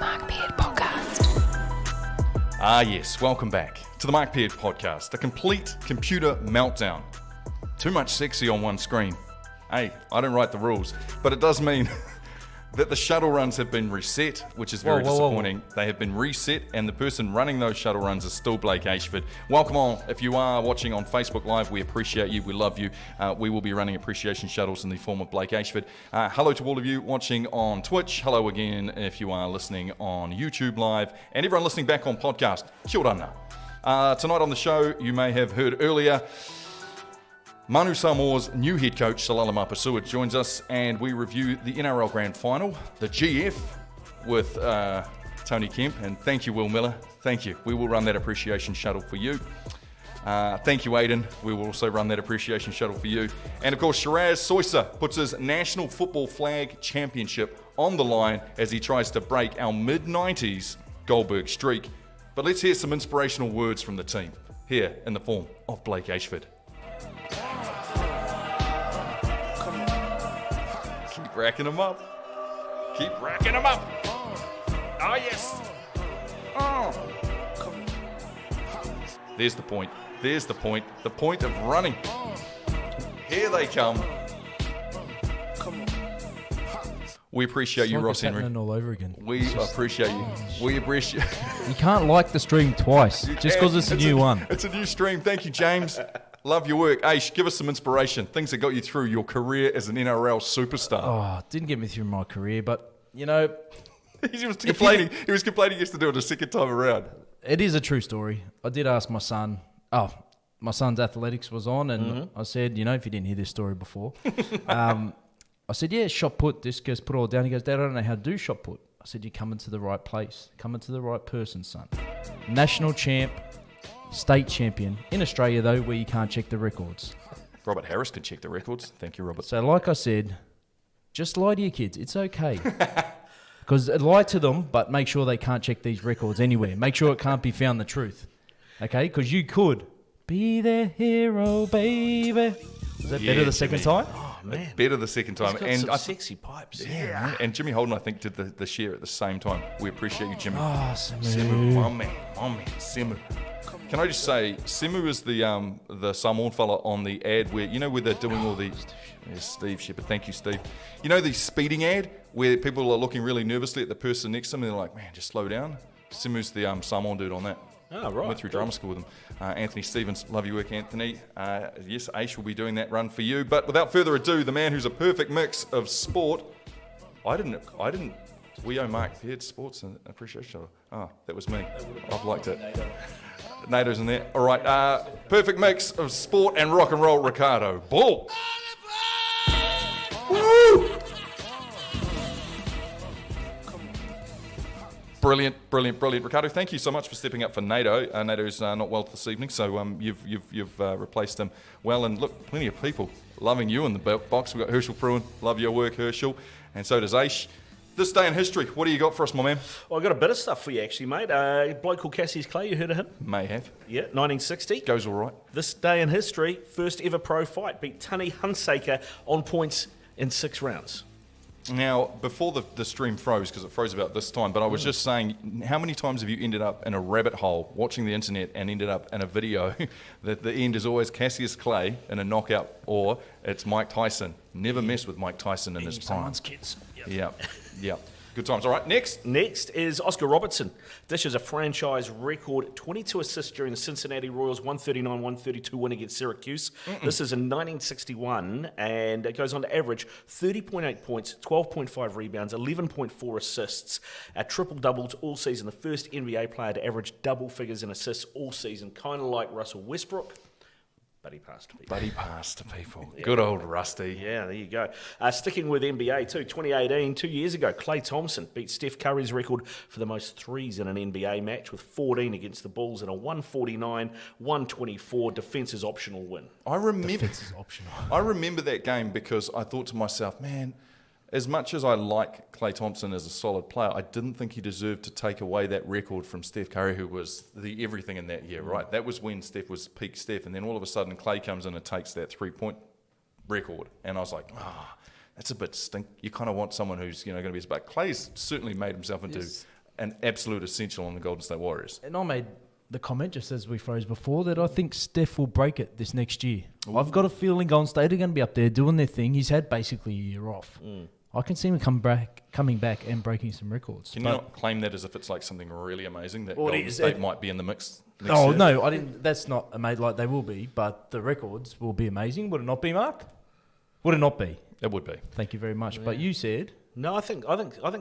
Marc Peard Podcast. Ah yes, welcome back to the Marc Peard Podcast, a complete computer meltdown. Too much sexy on one screen. Hey, I don't write the rules, but it does mean that the shuttle runs have been reset, which is very disappointing. They have been reset, and the person running those shuttle runs is still Blake Ashford. Welcome on. If you are watching on Facebook Live, we appreciate you. We love you. We will be running appreciation shuttles in the form of Blake Ashford. Hello to all of you watching on Twitch. Hello again if you are listening on YouTube Live. And everyone listening back on podcast, kia ora ana. Tonight on the show, you may have heard earlier, Manu Samoa's new head coach, Salala Mapasua, joins us, and we review the NRL Grand Final, the GF, with Tony Kemp. And thank you, Will Miller. Thank you. We will run that appreciation shuttle for you. Thank you, Aidan. We will also run that appreciation shuttle for you. And of course, Shiraz Soisa puts his National Football Flag Championship on the line as he tries to break our mid-90s Goldberg streak. But let's hear some inspirational words from the team, here in the form of Blake Ashford. Keep racking them up. Keep racking them up. Oh, yes. Oh. There's the point. There's the point. The point of running. Here they come. We appreciate you, Ross Henry. All over again. We appreciate you. We appreciate. You can't like the stream twice just because it's a new one. It's a new stream. Thank you, James. Love your work. Aish, give us some inspiration. Things that got you through your career as an NRL superstar. Oh, it didn't get me through my career, but, you know... He was complaining yesterday on the second time around. It is a true story. I did ask my son... Oh, my son's athletics was on, and I said, you know, if you didn't hear this story before... I said, yeah, shot put, discus, put it all down. He goes, Dad, I don't know how to do shot put. I said, you're coming to the right place. Coming to the right person, son. National champ... State champion in Australia, though, where you can't check the records. Robert Harris can check the records. Thank you, Robert. So, like I said, just lie to your kids. It's okay. Because lie to them, but make sure they can't check these records anywhere. Make sure it can't be found the truth. Okay? Because you could be their hero, baby. Is that better the second time? Oh, man. Better the second time. He's got some sexy pipes. Yeah. And Jimmy Holden, I think, did the share at the same time. We appreciate you, Jimmy. Oh, Simu. Simu, my man, Simu. Can I just say, Simu is the Samoan fella on the ad where, you know, where they're doing all the... Steve Shepherd, thank you, Steve. You know the speeding ad where people are looking really nervously at the person next to them and they're like, man, just slow down? Simu's the Samoan dude on that. Oh, right. Went through drama school with him. Anthony Stevens, love your work, Anthony. Yes, Aish will be doing that run for you. But without further ado, the man who's a perfect mix of sport... I didn't... We owe Marc Peard Sports and Appreciation. Oh, that was me. I've liked it. Nato's in there. All right. Perfect mix of sport and rock and roll, Ricardo. Ball. Woo! Brilliant. Ricardo, thank you so much for stepping up for Nato. Nato's not well this evening, so you've replaced him well. And look, plenty of people loving you in the box. We've got Herschel Fruin. Love your work, Herschel. And so does Aish. This day in history, what do you got for us, my man? Well, I've got a bit of stuff for you, actually, mate. A bloke called Cassius Clay, you heard of him? May have. Yeah, 1960. Goes all right. This day in history, first ever pro fight, beat Tani Hunsaker on points in 6 rounds. Now, before the stream froze, because it froze about this time, but I was just saying, how many times have you ended up in a rabbit hole watching the internet and ended up in a video that the end is always Cassius Clay in a knockout, or it's Mike Tyson? Never mess with Mike Tyson in his prime. Someone's kids. Yep. Yeah. Good times. All right, next. Next is Oscar Robertson. This is a franchise record 22 assists during the Cincinnati Royals 139-132 win against Syracuse. This is in 1961, and it goes on to average 30.8 points, 12.5 rebounds, 11.4 assists, triple-doubles all season. The first NBA player to average double figures in assists all season, kind of like Russell Westbrook. But he passed to people. Yeah. Good old Rusty. Yeah, there you go. Sticking with NBA too, 2018, 2 years ago, Klay Thompson beat Steph Curry's record for the most threes in an NBA match with 14 against the Bulls in a 149-124 defenses optional win. I remember that game because I thought to myself, man, as much as I like Klay Thompson as a solid player, I didn't think he deserved to take away that record from Steph Curry, who was the everything in that year, right? That was when Steph was peak Steph, and then all of a sudden Klay comes in and takes that three-point record, and I was like, that's a bit stink. You kind of want someone who's going to be... But Clay's certainly made himself into an absolute essential on the Golden State Warriors. And I made the comment, just as we phrased before, that I think Steph will break it this next year. Ooh. I've got a feeling Golden State are going to be up there doing their thing. He's had basically a year off. I can see him coming back and breaking some records. Can you not claim that as if it's like something really amazing that Well, Golden State might be in the mix next Oh, year? no, I didn't. That's not amazing like they will be, but the records will be amazing. Would it not be, Mark? Would it not be? It would be. Thank you very much. Yeah. But you said... No, I think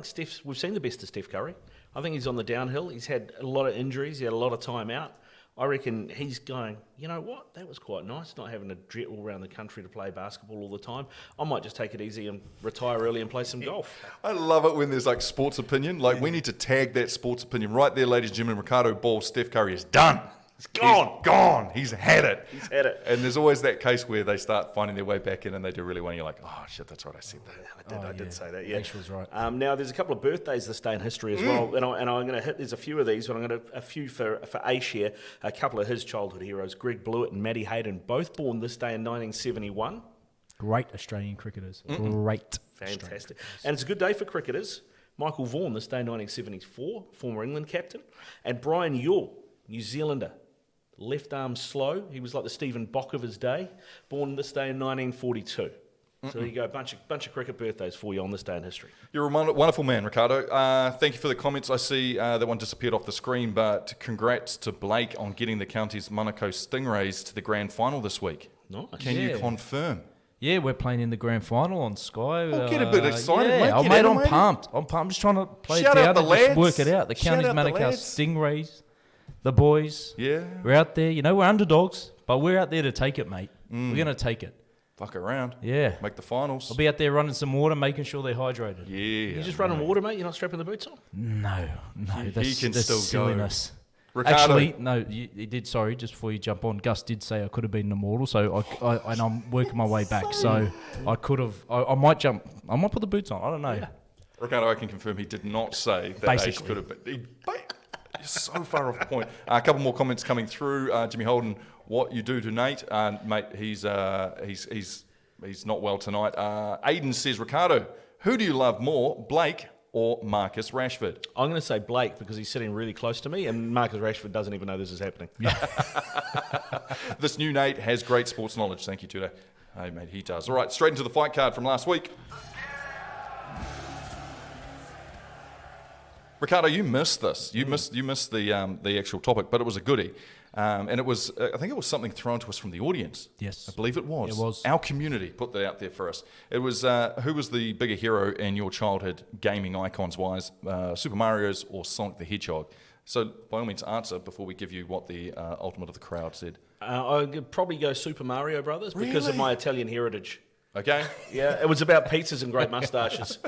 Steph's... We've seen the best of Steph Curry. I think he's on the downhill. He's had a lot of injuries. He had a lot of time out. I reckon he's going, you know what, that was quite nice, not having to jet all around the country to play basketball all the time. I might just take it easy and retire early and play some golf. I love it when there's like sports opinion. Like we need to tag that sports opinion right there, ladies and gentlemen. Ricardo Ball, Steph Curry is done. He's gone. He's gone. He's had it. He's had it. And there's always that case where they start finding their way back in and they do really well. And you're like, oh, shit, that's right. I said that. I did say that, yeah. Ash was right. Now, there's a couple of birthdays this day in history as well. And I'm going to hit, there's a few of these, but I'm going to, a few for Ash here. A couple of his childhood heroes, Greg Blewett and Matty Hayden, both born this day in 1971. Great Australian cricketers. Great. Fantastic. And it's a good day for cricketers. Michael Vaughan, this day in 1974, former England captain. And Brian Yule, New Zealander. Left arm slow. He was like the Stephen Bock of his day. Born this day in 1942. So there you go, a bunch of cricket birthdays for you on this day in history. You're a wonderful man, Ricardo. Thank you for the comments. I see that one disappeared off the screen, but congrats to Blake on getting the county's Monaco Stingrays to the grand final this week. Nice. Can you confirm? Yeah, we're playing in the grand final on Sky. We'll get a bit excited, yeah, mate. I'm pumped. I'm just trying to play Shout it out out the and lads. just work it out. The Shout county's out the Manukau lads. Stingrays, the boys. Yeah. We're out there. You know, we're underdogs, but we're out there to take it, mate. We're going to take it. Fuck around. Yeah. Make the finals. I'll be out there running some water, making sure they're hydrated. Yeah. You just running water, mate? You're not strapping the boots on? No. He That's can still silliness. go. Ricardo. Actually, no, he did. Sorry, just before you jump on, Gus did say I could have been an immortal, so and I'm working my way back. So I could have. I might jump. I might put the boots on. I don't know. Yeah. Ricardo, I can confirm he did not say that Basically. Ace could have been. You're so far off the point. A couple more comments coming through. Jimmy Holden, what you do to Nate, mate? He's not well tonight. Aiden says, Ricardo, who do you love more, Blake or Marcus Rashford? I'm going to say Blake because he's sitting really close to me, and Marcus Rashford doesn't even know this is happening. This new Nate has great sports knowledge. Thank you, Tudor. Hey, mate, he does. All right, straight into the fight card from last week. Ricardo, you missed this. You missed the actual topic, but it was a goodie, and it was I think it was something thrown to us from the audience. Yes, I believe it was. It was. Our community put that out there for us. It was who was the bigger hero in your childhood, gaming icons wise, Super Mario's or Sonic the Hedgehog? So by all means, answer before we give you what the ultimate of the crowd said. I'd probably go Super Mario Brothers because of my Italian heritage. Okay. Yeah, it was about pizzas and great moustaches.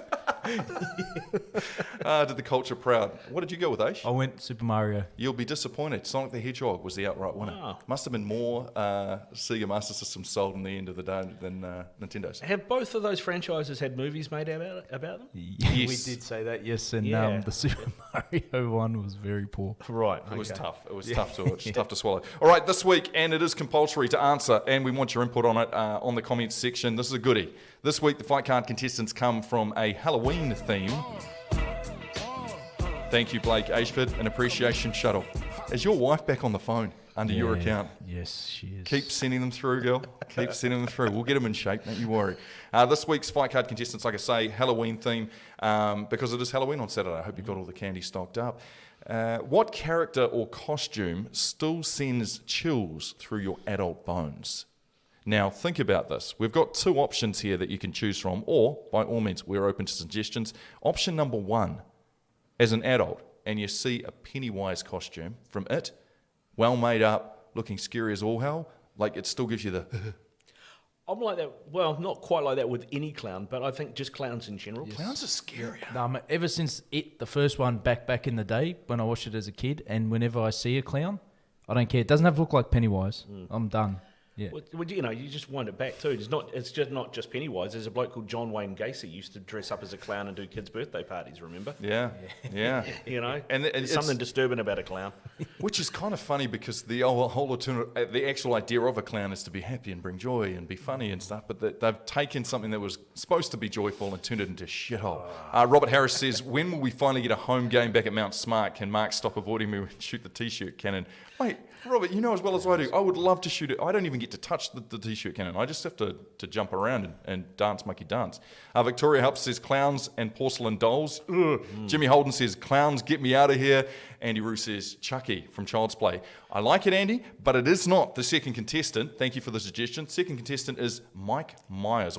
Did the culture proud. What did you go with, Aish? I went Super Mario. You'll be disappointed. Sonic the Hedgehog was the outright winner. Oh. Must have been more Sega Master System sold in the end of the day than Nintendo's. Have both of those franchises had movies made about them? Yes. We did say that, yes, and Yeah. the Super Mario one was very poor. Right. It was tough. It was tough to swallow. All right, this week, and it is compulsory to answer, and we want your input on it on the comments section. This is a goodie. This week, the fight card contestants come from a Halloween theme. Thank you, Blake Ashford, an appreciation shuttle. Is your wife back on the phone under your account? Yes, she is. Keep sending them through, girl. Keep sending them through. We'll get them in shape, don't you worry. This week's fight card contestants, like I say, Halloween theme, because it is Halloween on Saturday. I hope you've got all the candy stocked up. What character or costume still sends chills through your adult bones? Now, think about this. We've got two options here that you can choose from, or, by all means, we're open to suggestions. Option number one, as an adult, and you see a Pennywise costume from It, well made up, looking scary as all hell, like it still gives you the... I'm like that, well, not quite like that with any clown, but I think just clowns in general. Yes. Clowns are scary. No, mate, ever since It, the first one, back in the day, when I watched it as a kid, and whenever I see a clown, I don't care. It doesn't have to look like Pennywise. I'm done. Yeah. Well, you just wind it back too. It's just not just Pennywise. There's a bloke called John Wayne Gacy used to dress up as a clown and do kids' birthday parties. Remember? Yeah. And there's something disturbing about a clown. Which is kind of funny because the actual idea of a clown is to be happy and bring joy and be funny and stuff, but they've taken something that was supposed to be joyful and turned it into a shithole. Robert Harris says, when will we finally get a home game back at Mount Smart? Can Mark stop avoiding me and shoot the T-shirt cannon? Wait, Robert, you know as well as I do, I would love to shoot it. I don't even get to touch the T-shirt cannon. I just have to jump around and dance monkey dance. Victoria Helps says, clowns and porcelain dolls. Jimmy Holden says, clowns, get me out of here. Andy Roo says, Chucky from Child's Play. I like it, Andy, but it is not the second contestant. Thank you for the suggestion. Second contestant is Michael Myers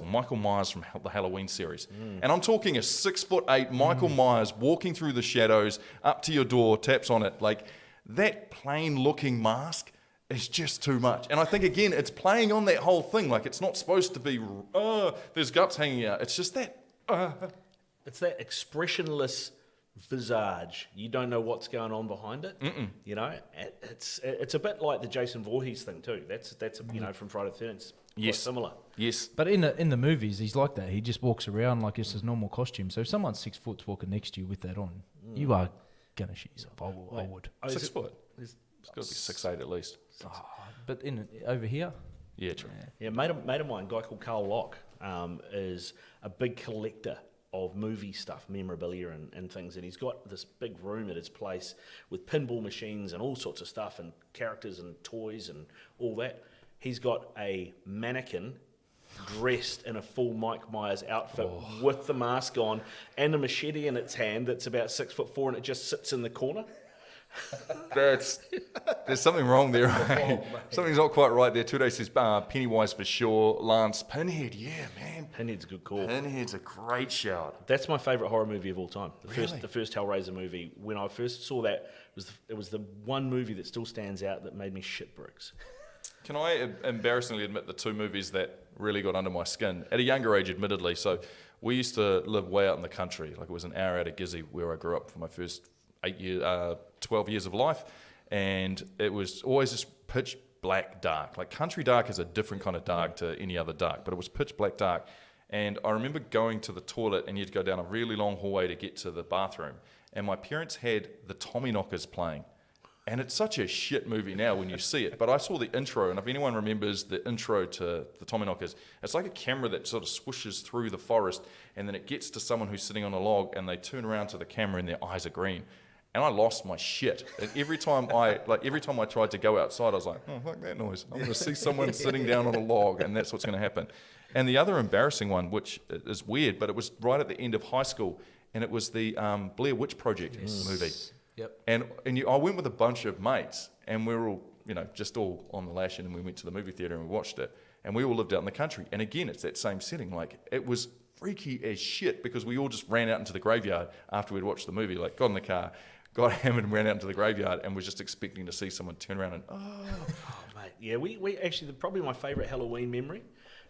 from the Halloween series. And I'm talking a 6'8" Michael Myers walking through the shadows up to your door, taps on it. Like, that plain looking mask is just too much. And I think, again, it's playing on that whole thing. Like, it's not supposed to be, there's guts hanging out. It's just that. It's that expressionless visage. You don't know what's going on behind it. It's a bit like the Jason Voorhees thing too. That's from Friday the 13th. Quite similar. Yes. But in the movies, he's like that. He just walks around like it's his normal costume. So if someone's 6 foot walking next to you with that on, you are gonna shit yourself. I would. 6 foot. It's got to be 6'8" at least. But over here, yeah, true. Yeah, mate of mine, a guy called Carl Locke, is a big collector of movie stuff, memorabilia and things, and he's got this big room at his place with pinball machines and all sorts of stuff and characters and toys and all that. He's got a mannequin dressed in a full Mike Myers outfit with the mask on and a machete in its hand that's about 6'4" and it just sits in the corner. There's something wrong there. Right? Something's not quite right there. 2 days says Pennywise for sure. Lance, Pinhead, yeah, man. Pinhead's a good call. Pinhead's a great shout. That's my favourite horror movie of all time. Really? The first Hellraiser movie. When I first saw that, it was the one movie that still stands out that made me shit bricks. Can I embarrassingly admit the two movies that really got under my skin at a younger age, admittedly? So we used to live way out in the country. Like, it was an hour out of Gizzy where I grew up for my first 12 years of life, and it was always just pitch black dark. Like, country dark is a different kind of dark to any other dark, but it was pitch black dark. And I remember going to the toilet, and you had to go down a really long hallway to get to the bathroom, and my parents had the Tommyknockers playing. And it's such a shit movie now when you see it. But I saw the intro, and if anyone remembers the intro to the Tommyknockers, it's like a camera that sort of swishes through the forest, and then it gets to someone who's sitting on a log, and they turn around to the camera, and their eyes are green. And I lost my shit. And every time I tried to go outside, I was like, oh, fuck that noise. I'm going to see someone sitting down on a log, and that's what's going to happen. And the other embarrassing one, which is weird, but it was right at the end of high school, and it was the Blair Witch Project movie. Yep. And I went with a bunch of mates, and we were all, just all on the lash, and we went to the movie theatre and we watched it. And we all lived out in the country. And again, it's that same setting. Like, it was freaky as shit because we all just ran out into the graveyard after we'd watched the movie. Like, got in the car, got hammered and ran out into the graveyard and was just expecting to see someone turn around and, Mate, yeah, we actually, probably my favourite Halloween memory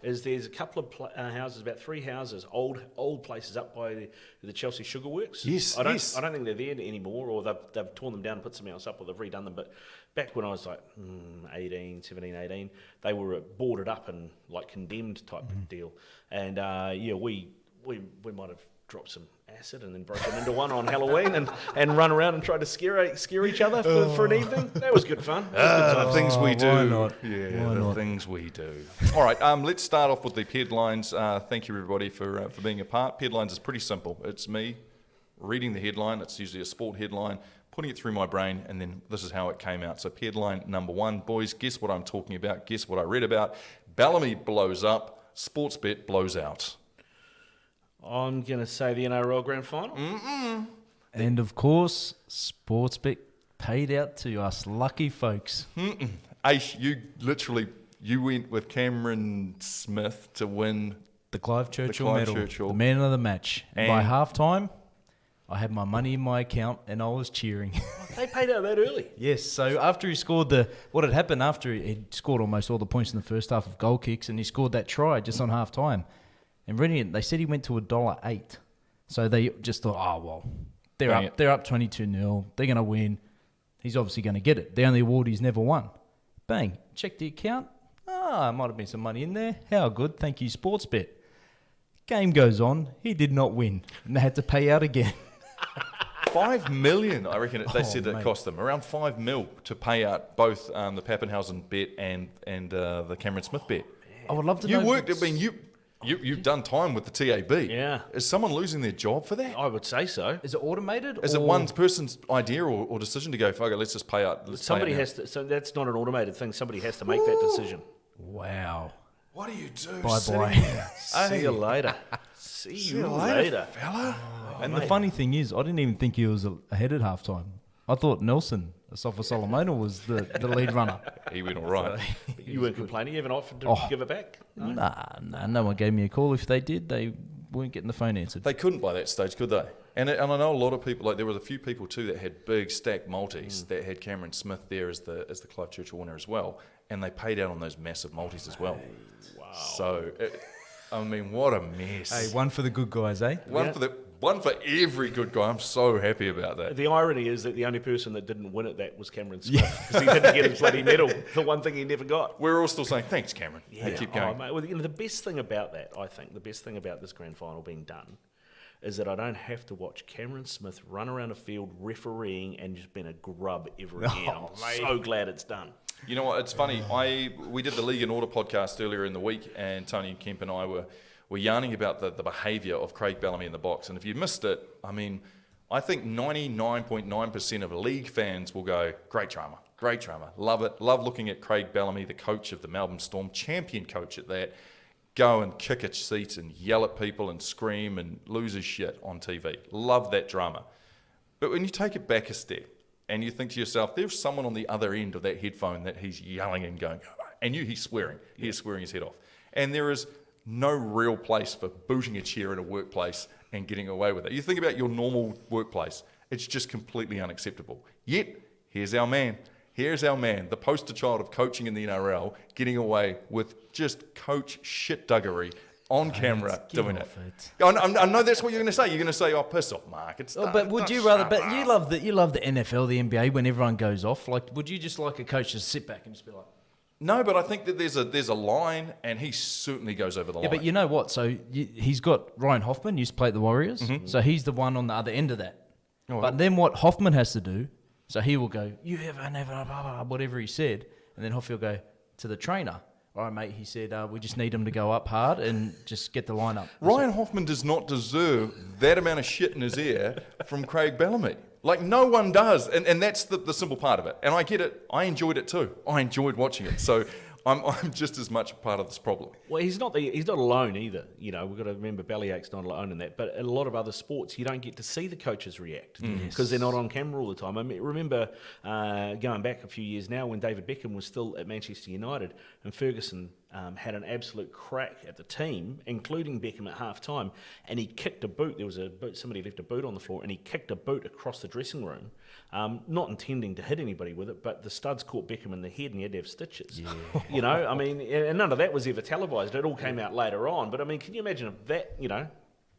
is there's a couple of houses, about 3 houses, old places up by the Chelsea Sugar Works. Yes, I don't think they're there anymore, or they've torn them down and put something else up, or they've redone them. But back when I was like 17, 18, they were boarded up and like condemned type deal. And we might have dropped some acid and then broken into one on Halloween and run around and tried to scare each other for an evening. That was good fun. the things we do. Why not? Yeah, Why the not? things we do. All right, let's start off with the Peard Lines. Thank you, everybody, for being a part. Peard Lines is pretty simple. It's me reading the headline. It's usually a sport headline, putting it through my brain, and then this is how it came out. So Peard Line number 1, boys, guess what I'm talking about. Guess what I read about. Bellamy blows up. Sportsbet blows out. I'm going to say the NRL Grand Final. And of course, Sportsbet paid out to us lucky folks. Aish, you went with Cameron Smith to win The Clive Churchill Clive medal, Churchill. the man of the match. And And- by halftime, I had my money in my account and I was cheering. They paid out that early. Yes, so after he scored what had happened after he'd scored almost all the points in the first half of goal kicks, and he scored that try just on half time. And reading it, they said he went to $1.08. So they just thought, oh, well, they're up 22-0. They're going to win. He's obviously going to get it. The only award he's never won. Bang, check the account. might have been some money in there. How good, thank you, Sportsbet. Game goes on, he did not win, and they had to pay out again. $5 million, I reckon they said it mate. cost them. Around $5 million to pay out both the Pappenhausen bet and the Cameron Smith bet. I would love to You know. worked, I mean, you've done time with the TAB. Yeah. Is someone losing their job for that? I would say so. Is it automated? Is it one person's idea or decision to go, fuck it, let's just pay out? Somebody has to. So that's not an automated thing. Somebody has to make that decision. Wow. What do you do? Bye-bye. See you later. See you later. fella. And the funny thing is, I didn't even think he was ahead at halftime. I thought Nelson, Asafa Solomona, was the lead runner. He went all right. You weren't complaining. You haven't offered to give it back. No? Nah, no one gave me a call. If they did, they weren't getting the phone answered. They couldn't by that stage, could they? And I know a lot of people, like there was a few people too that had big stacked multis that had Cameron Smith there as the Clive Churchill winner as well, and they paid out on those massive multis as well. Wow. So, I mean, what a mess. Hey, one for the good guys, eh? One for every good guy. I'm so happy about that. The irony is that the only person that didn't win at that was Cameron Smith because he didn't get his bloody medal. The one thing he never got. We're all still saying thanks, Cameron. Yeah. Hey, keep going. Mate, well, the best thing about that, I think, the best thing about this grand final being done is that I don't have to watch Cameron Smith run around a field refereeing and just being a grub ever again. I'm so glad it's done. You know what? It's funny. We did the League and Order podcast earlier in the week, and Tony Kemp and I were yarning about the behaviour of Craig Bellamy in the box. And if you missed it, I mean, I think 99.9% of league fans will go, great drama, love it, love looking at Craig Bellamy, the coach of the Melbourne Storm, champion coach at that, go and kick a seat and yell at people and scream and lose his shit on TV. Love that drama. But when you take it back a step and you think to yourself, there's someone on the other end of that headphone that he's yelling and going, and he's swearing. He is swearing his head off. And there is no real place for booting a chair in a workplace and getting away with it. You think about your normal workplace, it's just completely unacceptable. Yet, here's our man, the poster child of coaching in the NRL, getting away with just coach shit-duggery on camera doing it. I know that's what you're going to say. You're going to say, oh, piss off, Mark. It's done. But would you rather? But you love the NFL, the NBA, when everyone goes off. Like, would you just like a coach to sit back and just be like? No, but I think that there's a line, and he certainly goes over the line. Yeah, but you know what? So he's got Ryan Hoffman, used to play at the Warriors. So he's the one on the other end of that. Oh, but then what Hoffman has to do, so he will go, you ever, never, blah, blah, blah, whatever he said. And then Hoffman will go to the trainer. All right, mate, he said, we just need him to go up hard and just get the line up. Ryan Hoffman does not deserve that amount of shit in his ear from Craig Bellamy. Like, no one does. And that's the simple part of it. And I get it. I enjoyed it too. I enjoyed watching it. So I'm just as much a part of this problem. Well, he's not alone either. You know, we've got to remember Bellyache's not alone in that. But in a lot of other sports, you don't get to see the coaches react because they're not on camera all the time. I mean, remember going back a few years now when David Beckham was still at Manchester United and Ferguson had an absolute crack at the team, including Beckham at half-time, and he kicked a boot. There was a boot, somebody left a boot on the floor, and he kicked a boot across the dressing room, not intending to hit anybody with it, but the studs caught Beckham in the head and he had to have stitches. Yeah. You know, I mean, and none of that was ever televised. It all came out later on, but I mean, can you imagine if that, you know,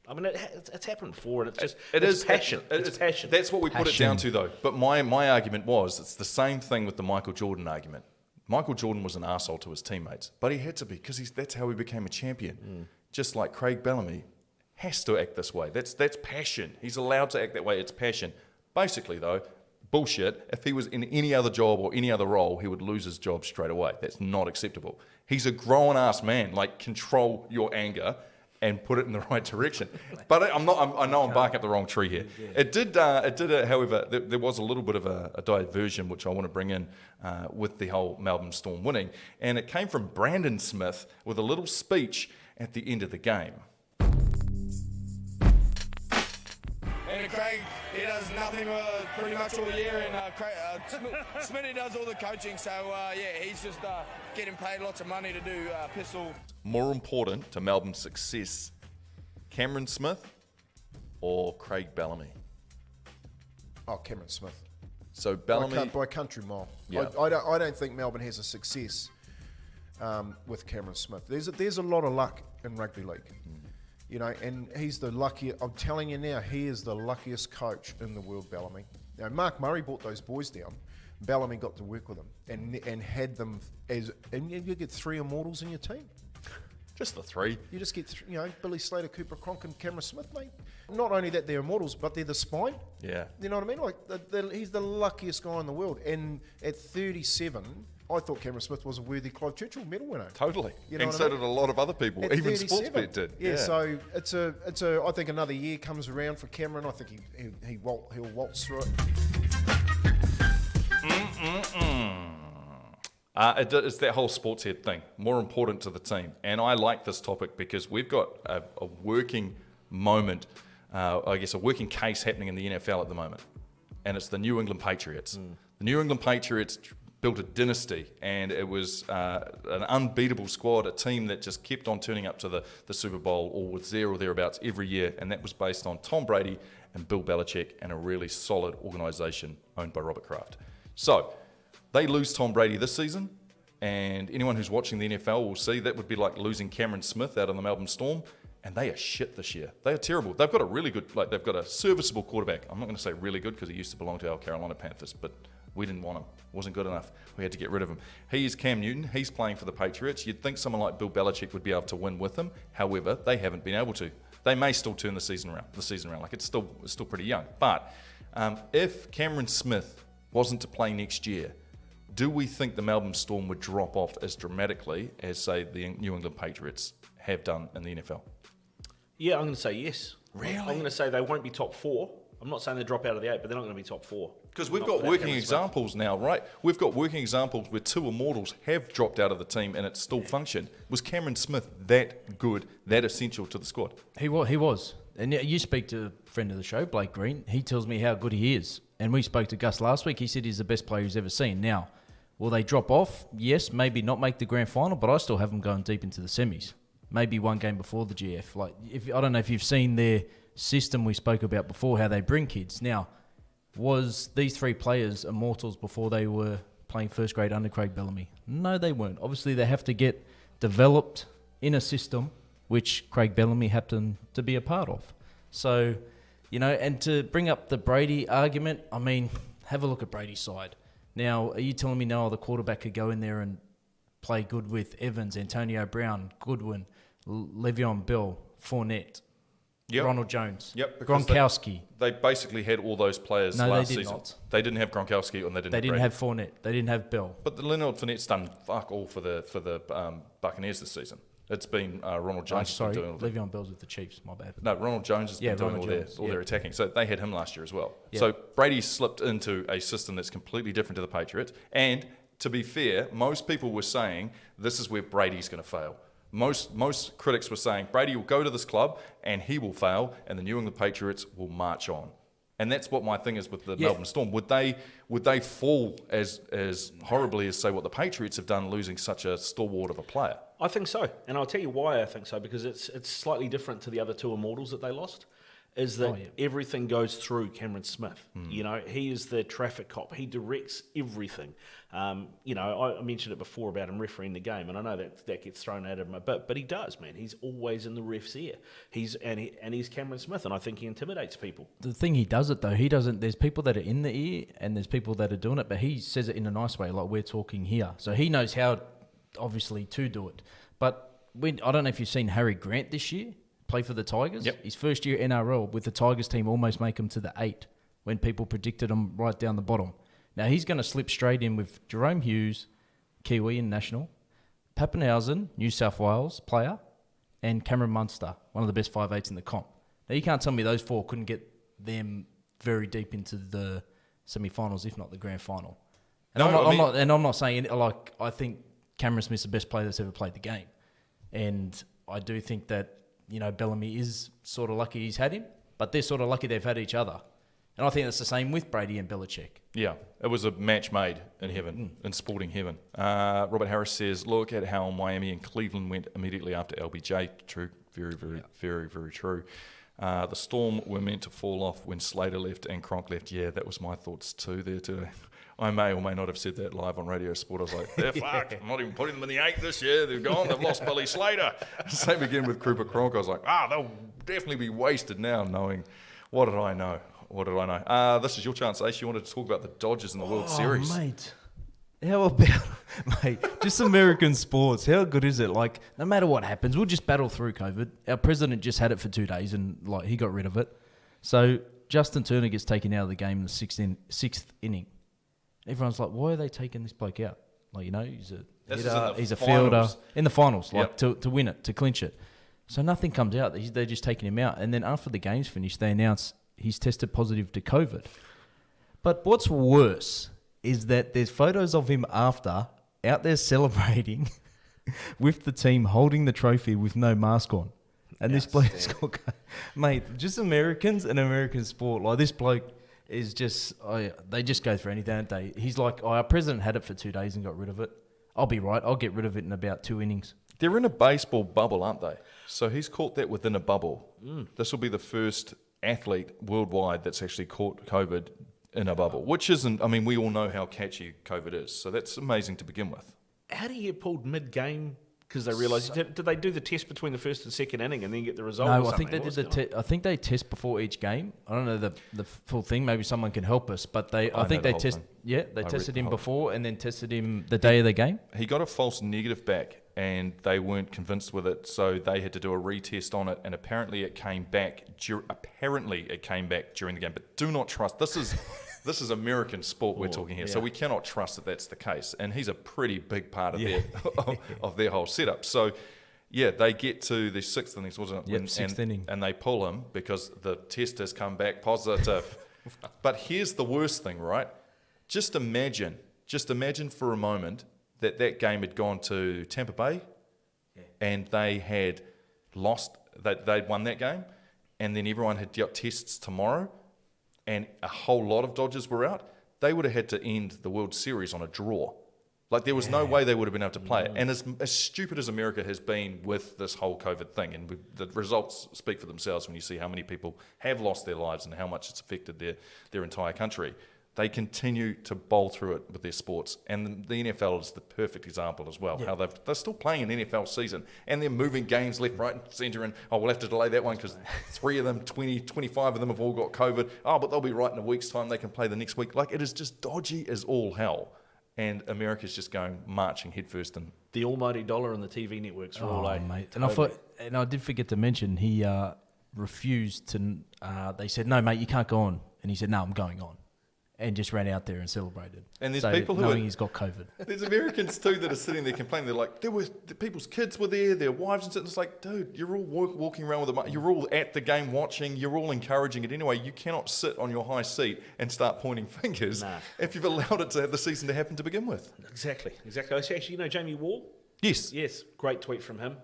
I mean, it's happened before, and it's just it's passion. It's passion. That's what we put it down to, though. But my argument was, it's the same thing with the Michael Jordan argument. Michael Jordan was an arsehole to his teammates, but he had to be because that's how he became a champion. Just like Craig Bellamy has to act this way. That's passion. He's allowed to act that way. It's passion. Basically, though, bullshit. If he was in any other job or any other role, he would lose his job straight away. That's not acceptable. He's a grown-ass man. Like, control your anger and put it in the right direction. But I know I'm barking up the wrong tree here. It did, however, there was a little bit of a diversion, which I want to bring in with the whole Melbourne Storm winning. And it came from Brandon Smith with a little speech at the end of the game. And Craig, he does nothing pretty much all year, and Smitty does all the coaching, so he's just getting paid lots of money to do piss all. More important to Melbourne's success, Cameron Smith or Craig Bellamy? Oh, Cameron Smith. So Bellamy... By country mile. Yeah. I don't think Melbourne has a success with Cameron Smith. There's a lot of luck in rugby league. You know, and he's the luckiest. I'm telling you now, he is the luckiest coach in the world, Bellamy. Now, Mark Murray brought those boys down. Bellamy got to work with them and had them and you get 3 immortals in your team. Just the 3. You just get, Billy Slater, Cooper Cronk, and Cameron Smith, mate. Not only that they're immortals, but they're the spine. Yeah. You know what I mean? Like, he's the luckiest guy in the world. And at 37, I thought Cameron Smith was a worthy Clive Churchill medal winner. Totally. You know and what so I mean? did a lot of other people. At Even 37. Sportsbet did. Yeah, so it's a. I think another year comes around for Cameron. I think he'll waltz through it. It's that whole sports head thing, more important to the team. And I like this topic because we've got a working moment, a working case happening in the NFL at the moment. And it's the New England Patriots. The New England Patriots built a dynasty, and it was an unbeatable squad, a team that just kept on turning up to the Super Bowl or was there or thereabouts every year. And that was based on Tom Brady and Bill Belichick and a really solid organisation owned by Robert Kraft. So they lose Tom Brady this season, and anyone who's watching the NFL will see that would be like losing Cameron Smith out of the Melbourne Storm, and they are shit this year. They are terrible. They've got a really good, they've got a serviceable quarterback. I'm not going to say really good because he used to belong to our Carolina Panthers, but we didn't want him. Wasn't good enough. We had to get rid of him. He is Cam Newton. He's playing for the Patriots. You'd think someone like Bill Belichick would be able to win with him. However, they haven't been able to. They may still turn the season around. Like it's still pretty young. But if Cameron Smith wasn't to play next year, do we think the Melbourne Storm would drop off as dramatically as, say, the New England Patriots have done in the NFL? Yeah, I'm going to say yes. Really? I'm going to say they won't be top 4. I'm not saying they drop out of the 8, but they're not going to be top 4. Because we've got working examples now, right? We've got working examples where 2 immortals have dropped out of the team and it still functioned. Was Cameron Smith that good, that essential to the squad? He was. And you speak to a friend of the show, Blake Green. He tells me how good he is. And we spoke to Gus last week. He said he's the best player he's ever seen. Now, will they drop off? Yes, maybe not make the grand final, but I still have them going deep into the semis. Maybe one game before the GF. I don't know if you've seen their system we spoke about before, how they bring kids. Now, was these 3 players immortals before they were playing first grade under Craig Bellamy? No, they weren't. Obviously, they have to get developed in a system which Craig Bellamy happened to be a part of. So, and to bring up the Brady argument, I mean, have a look at Brady's side. Now, are you telling me no other quarterback could go in there and play good with Evans, Antonio Brown, Goodwin, Le'Veon Bell, Fournette, Ronald Jones, Gronkowski? They basically had all those players last season. Not. They didn't have Gronkowski and they didn't have Fournette. They didn't have Bell. But the Leonard Fournette's done fuck all for the Buccaneers this season. It's been Ronald Jones. Doing all Le'Veon Bell's with the Chiefs. My bad. No, Ronald Jones has been doing all their attacking. So they had him last year as well. Yeah. So Brady slipped into a system that's completely different to the Patriots. And to be fair, most people were saying this is where Brady's going to fail. Most critics were saying Brady will go to this club and he will fail, and the New England Patriots will march on. And that's what my thing is with the Melbourne Storm. Would they fall as horribly as, say, what the Patriots have done, losing such a stalwart of a player? I think so, and I'll tell you why I think so, because it's slightly different to the other 2 immortals that they lost, is that everything goes through Cameron Smith. He is the traffic cop. He directs everything. I mentioned it before about him refereeing the game, and I know that gets thrown at him, but he does, man. He's always in the ref's ear. He's Cameron Smith, and I think he intimidates people. The thing he does it, though, he doesn't. There's people that are in the ear, and there's people that are doing it, but he says it in a nice way, like we're talking here. So he knows how, obviously, to do it. But I don't know if you've seen Harry Grant this year play for the Tigers. Yep. His first year NRL with the Tigers team almost make him to the 8 when people predicted him right down the bottom. Now he's going to slip straight in with Jerome Hughes, Kiwi and National, Pappenhausen, New South Wales player, and Cameron Munster, one of the best 5'8" in the comp. Now you can't tell me those 4 couldn't get them very deep into the semi-finals, if not the grand final. And I'm not saying I think Cameron Smith's the best player that's ever played the game, and I do think that Bellamy is sort of lucky he's had him, but they're sort of lucky they've had each other. And I think that's the same with Brady and Belichick. Yeah, it was a match made in heaven, in sporting heaven. Robert Harris says, look at how Miami and Cleveland went immediately after LBJ. True, very true. The Storm were meant to fall off when Slater left and Cronk left. Yeah, that was my thoughts too there today. I may or may not have said that live on Radio Sport. I was like, they're fucked. I'm not even putting them in the 8 this year. They're gone. They've lost Billy Slater. Same again with Cooper Cronk. I was like, they'll definitely be wasted now knowing, what did I know? what did I know? This is your chance, Ace. You wanted to talk about the Dodgers in the World Series. Mate. How about, mate, just American sports. How good is it? Like, no matter what happens, we'll just battle through COVID. Our president just had it for 2 days and, like, he got rid of it. So Justin Turner gets taken out of the game in the sixth inning. Everyone's like, why are they taking this bloke out? Like, he's a hitter, he's a fielder. In the finals, like, to win it, to clinch it. So nothing comes out. They're just taking him out. And then after the game's finished, they announce he's tested positive to COVID. But what's worse is that there's photos of him after, out there celebrating with the team, holding the trophy with no mask on. And this bloke's got... Mate, just Americans and American sport. Like, this bloke is just... they just go through anything, don't they? He's like, our president had it for 2 days and got rid of it. I'll be right. I'll get rid of it in about 2 innings. They're in a baseball bubble, aren't they? So he's caught that within a bubble. This will be the first athlete worldwide that's actually caught COVID in a bubble, which isn't, I mean, we all know how catchy COVID is, so that's amazing to begin with. How do you get pulled mid-game because they realised, did they do the test between the first and second inning and then get the result? No, I think they did I think they test before each game. I don't know the full thing. Maybe someone can help us, but I think they test. Yeah, they tested him before and then tested him the day of the game. He got a false negative back, and they weren't convinced with it, so they had to do a retest on it, and apparently it came back. During the game, but do not trust. This is American sport we're talking here, so we cannot trust that that's the case. And he's a pretty big part of their whole setup. So, yeah, they get to the 6th innings, wasn't it? Yep, 6th inning. And they pull him because the test has come back positive. But here's the worst thing, right? Just imagine for a moment that game had gone to Tampa Bay and they had lost, they'd won that game, and then everyone had got tests tomorrow, and a whole lot of Dodgers were out. They would have had to end the World Series on a draw. Like, there was no way they would have been able to play it. And as stupid as America has been with this whole COVID thing, and the results speak for themselves when you see how many people have lost their lives and how much it's affected their entire country, they continue to bowl through it with their sports. And the NFL is the perfect example as well. How they're still playing an NFL season, and they're moving games left, right, and centre, and, we'll have to delay that one because 3 of them, 20, 25 of them have all got COVID. But they'll be right in a week's time. They can play the next week. Like, it is just dodgy as all hell. And America's just going marching headfirst in. The almighty dollar and the TV networks for all, mate. And I did forget to mention, he refused to... they said, no, mate, you can't go on. And he said, no, I'm going on. And just ran out there and celebrated. And there's people who he's got COVID. There's Americans too that are sitting there complaining. They're like, the people's kids were there, their wives and stuff. It's like, dude, you're all walking around with you're all at the game watching. You're all encouraging it anyway. You cannot sit on your high seat and start pointing fingers if you've allowed it to have the season to happen to begin with. Exactly. Actually, Jamie Wall. Yes, great tweet from him.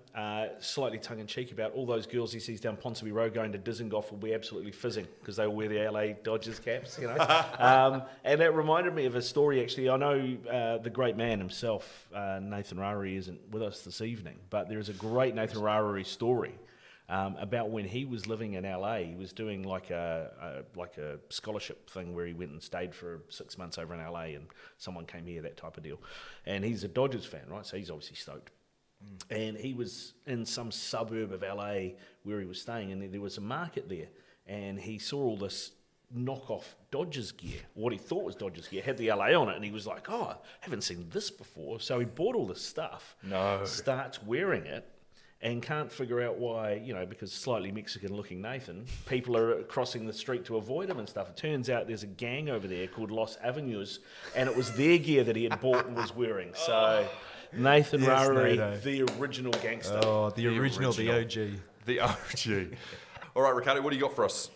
Slightly tongue-in-cheek about all those girls he sees down Ponsonby Road going to Dizengoff will be absolutely fizzing because they all wear the LA Dodgers caps, and that reminded me of a story, actually. I know the great man himself, Nathan Rarey, isn't with us this evening, but there is a great Nathan Rarey story about when he was living in LA. He was doing like a scholarship thing where he went and stayed for 6 months over in LA, and someone came here, that type of deal. And he's a Dodgers fan, right? So he's obviously stoked. And he was in some suburb of LA where he was staying, and there was a market there, and he saw all this knockoff Dodgers gear, what he thought was Dodgers gear, had the LA on it, and he was like, I haven't seen this before. So he bought all this stuff, starts wearing it, and can't figure out why, because slightly Mexican-looking Nathan, people are crossing the street to avoid him and stuff. It turns out there's a gang over there called Los Avenues, and it was their gear that he had bought and was wearing. So Nathan Rarey, the original gangster. Oh, the original, the OG. The OG. All right, Ricardo, what do you got for us?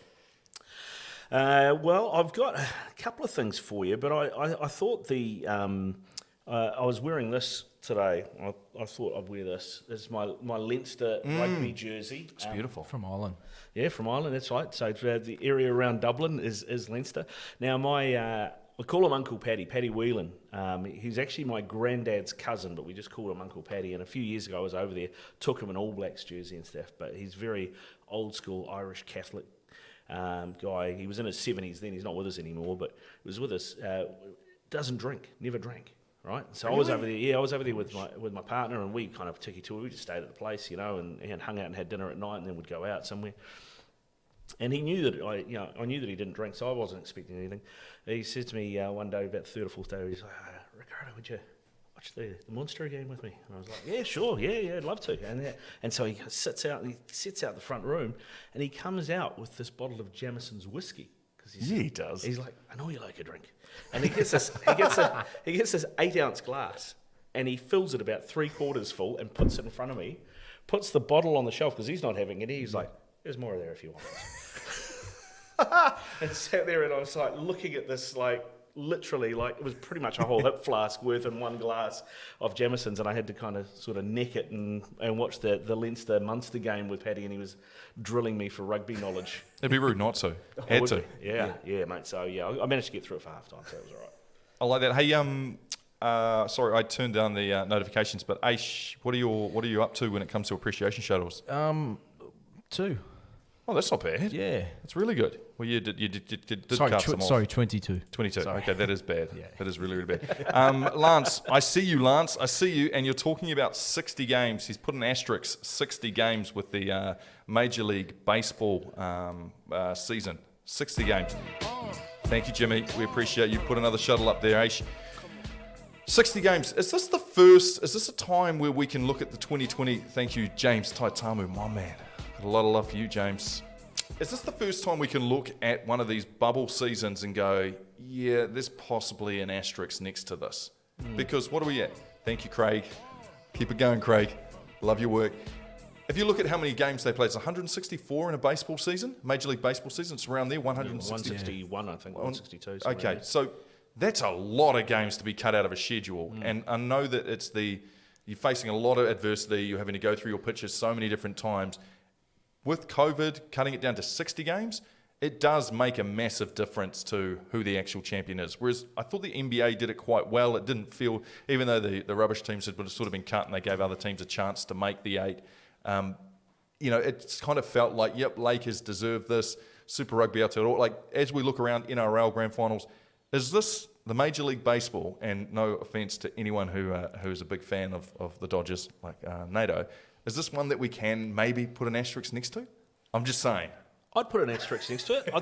Well, I've got a couple of things for you, but I thought I was wearing this today. I thought I'd wear this. This is my Leinster rugby jersey. It's beautiful. From Ireland. Yeah, from Ireland, that's right. So the area around Dublin is Leinster. Now, I call him Uncle Paddy Whelan. He's actually my granddad's cousin, but we just call him Uncle Paddy. And a few years ago, I was over there, took him an All Blacks jersey and stuff. But he's very old school Irish Catholic guy. He was in his 70s then. He's not with us anymore, but he was with us. Doesn't drink, never drank. Right, so really? I was over there with my partner, and we kind of tiki-tour. We just stayed at the place, and hung out and had dinner at night, and then would go out somewhere. And he knew that I knew that he didn't drink, so I wasn't expecting anything. He said to me one day, about the third or fourth day, he's like, Ricardo, would you watch the Munster game with me? And I was like, yeah, sure, yeah, I'd love to. And so he sits out the front room, and he comes out with this bottle of Jameson's whiskey. He does. He's like, I know you like a drink. And he gets this 8-ounce glass, and he fills it about 3/4 full and puts it in front of me, puts the bottle on the shelf because he's not having it. He's like, there's more there if you want it. And sat there, and I was like looking at this, like literally, like it was pretty much a whole hip flask worth in one glass of Jameson's, and I had to kind of sort of neck it and watch the Leinster Munster game with Paddy, and he was drilling me for rugby knowledge. It'd be rude not to. Had to. Yeah, mate. So yeah, I managed to get through it for half time, so it was all right. I like that. Hey, sorry, I turned down the notifications, but Aish, what are you up to when it comes to appreciation shuttles? 2. Oh, that's not bad. Yeah. That's really good. Well, you did Sorry, cast them off. sorry, 22. 22. Sorry. Okay, that is bad. Yeah. That is really, really bad. Lance, I see you, and you're talking about 60 games. He's put an asterisk, 60 games with the Major League Baseball season. 60 games. Thank you, Jimmy. We appreciate you. Put another shuttle up there, Aish. 60 games. Is this a time where we can look at the 2020? Thank you, James Taitamu, my man. Got a lot of love for you, James. Is this the first time we can look at one of these bubble seasons and go, yeah, there's possibly an asterisk next to this? Because what are we at? Thank you, Craig. Keep it going, Craig. Love your work. If you look at how many games they played, it's 164 in a baseball season, Major League Baseball season. It's around there, 161, I think, 162. Okay, so that's a lot of games to be cut out of a schedule. And I know that you're facing a lot of adversity. You're having to go through your pitches so many different times. With COVID, cutting it down to 60 games, it does make a massive difference to who the actual champion is. Whereas I thought the NBA did it quite well. It didn't feel, even though the rubbish teams had sort of been cut and they gave other teams a chance to make the 8, it's kind of felt like, yep, Lakers deserve this. Super Rugby Aotearoa. Like, as we look around NRL Grand Finals, is this the Major League Baseball, and no offence to anyone who's a big fan of the Dodgers, like Nato, is this one that we can maybe put an asterisk next to? I'm just saying. I'd put an asterisk next to it. I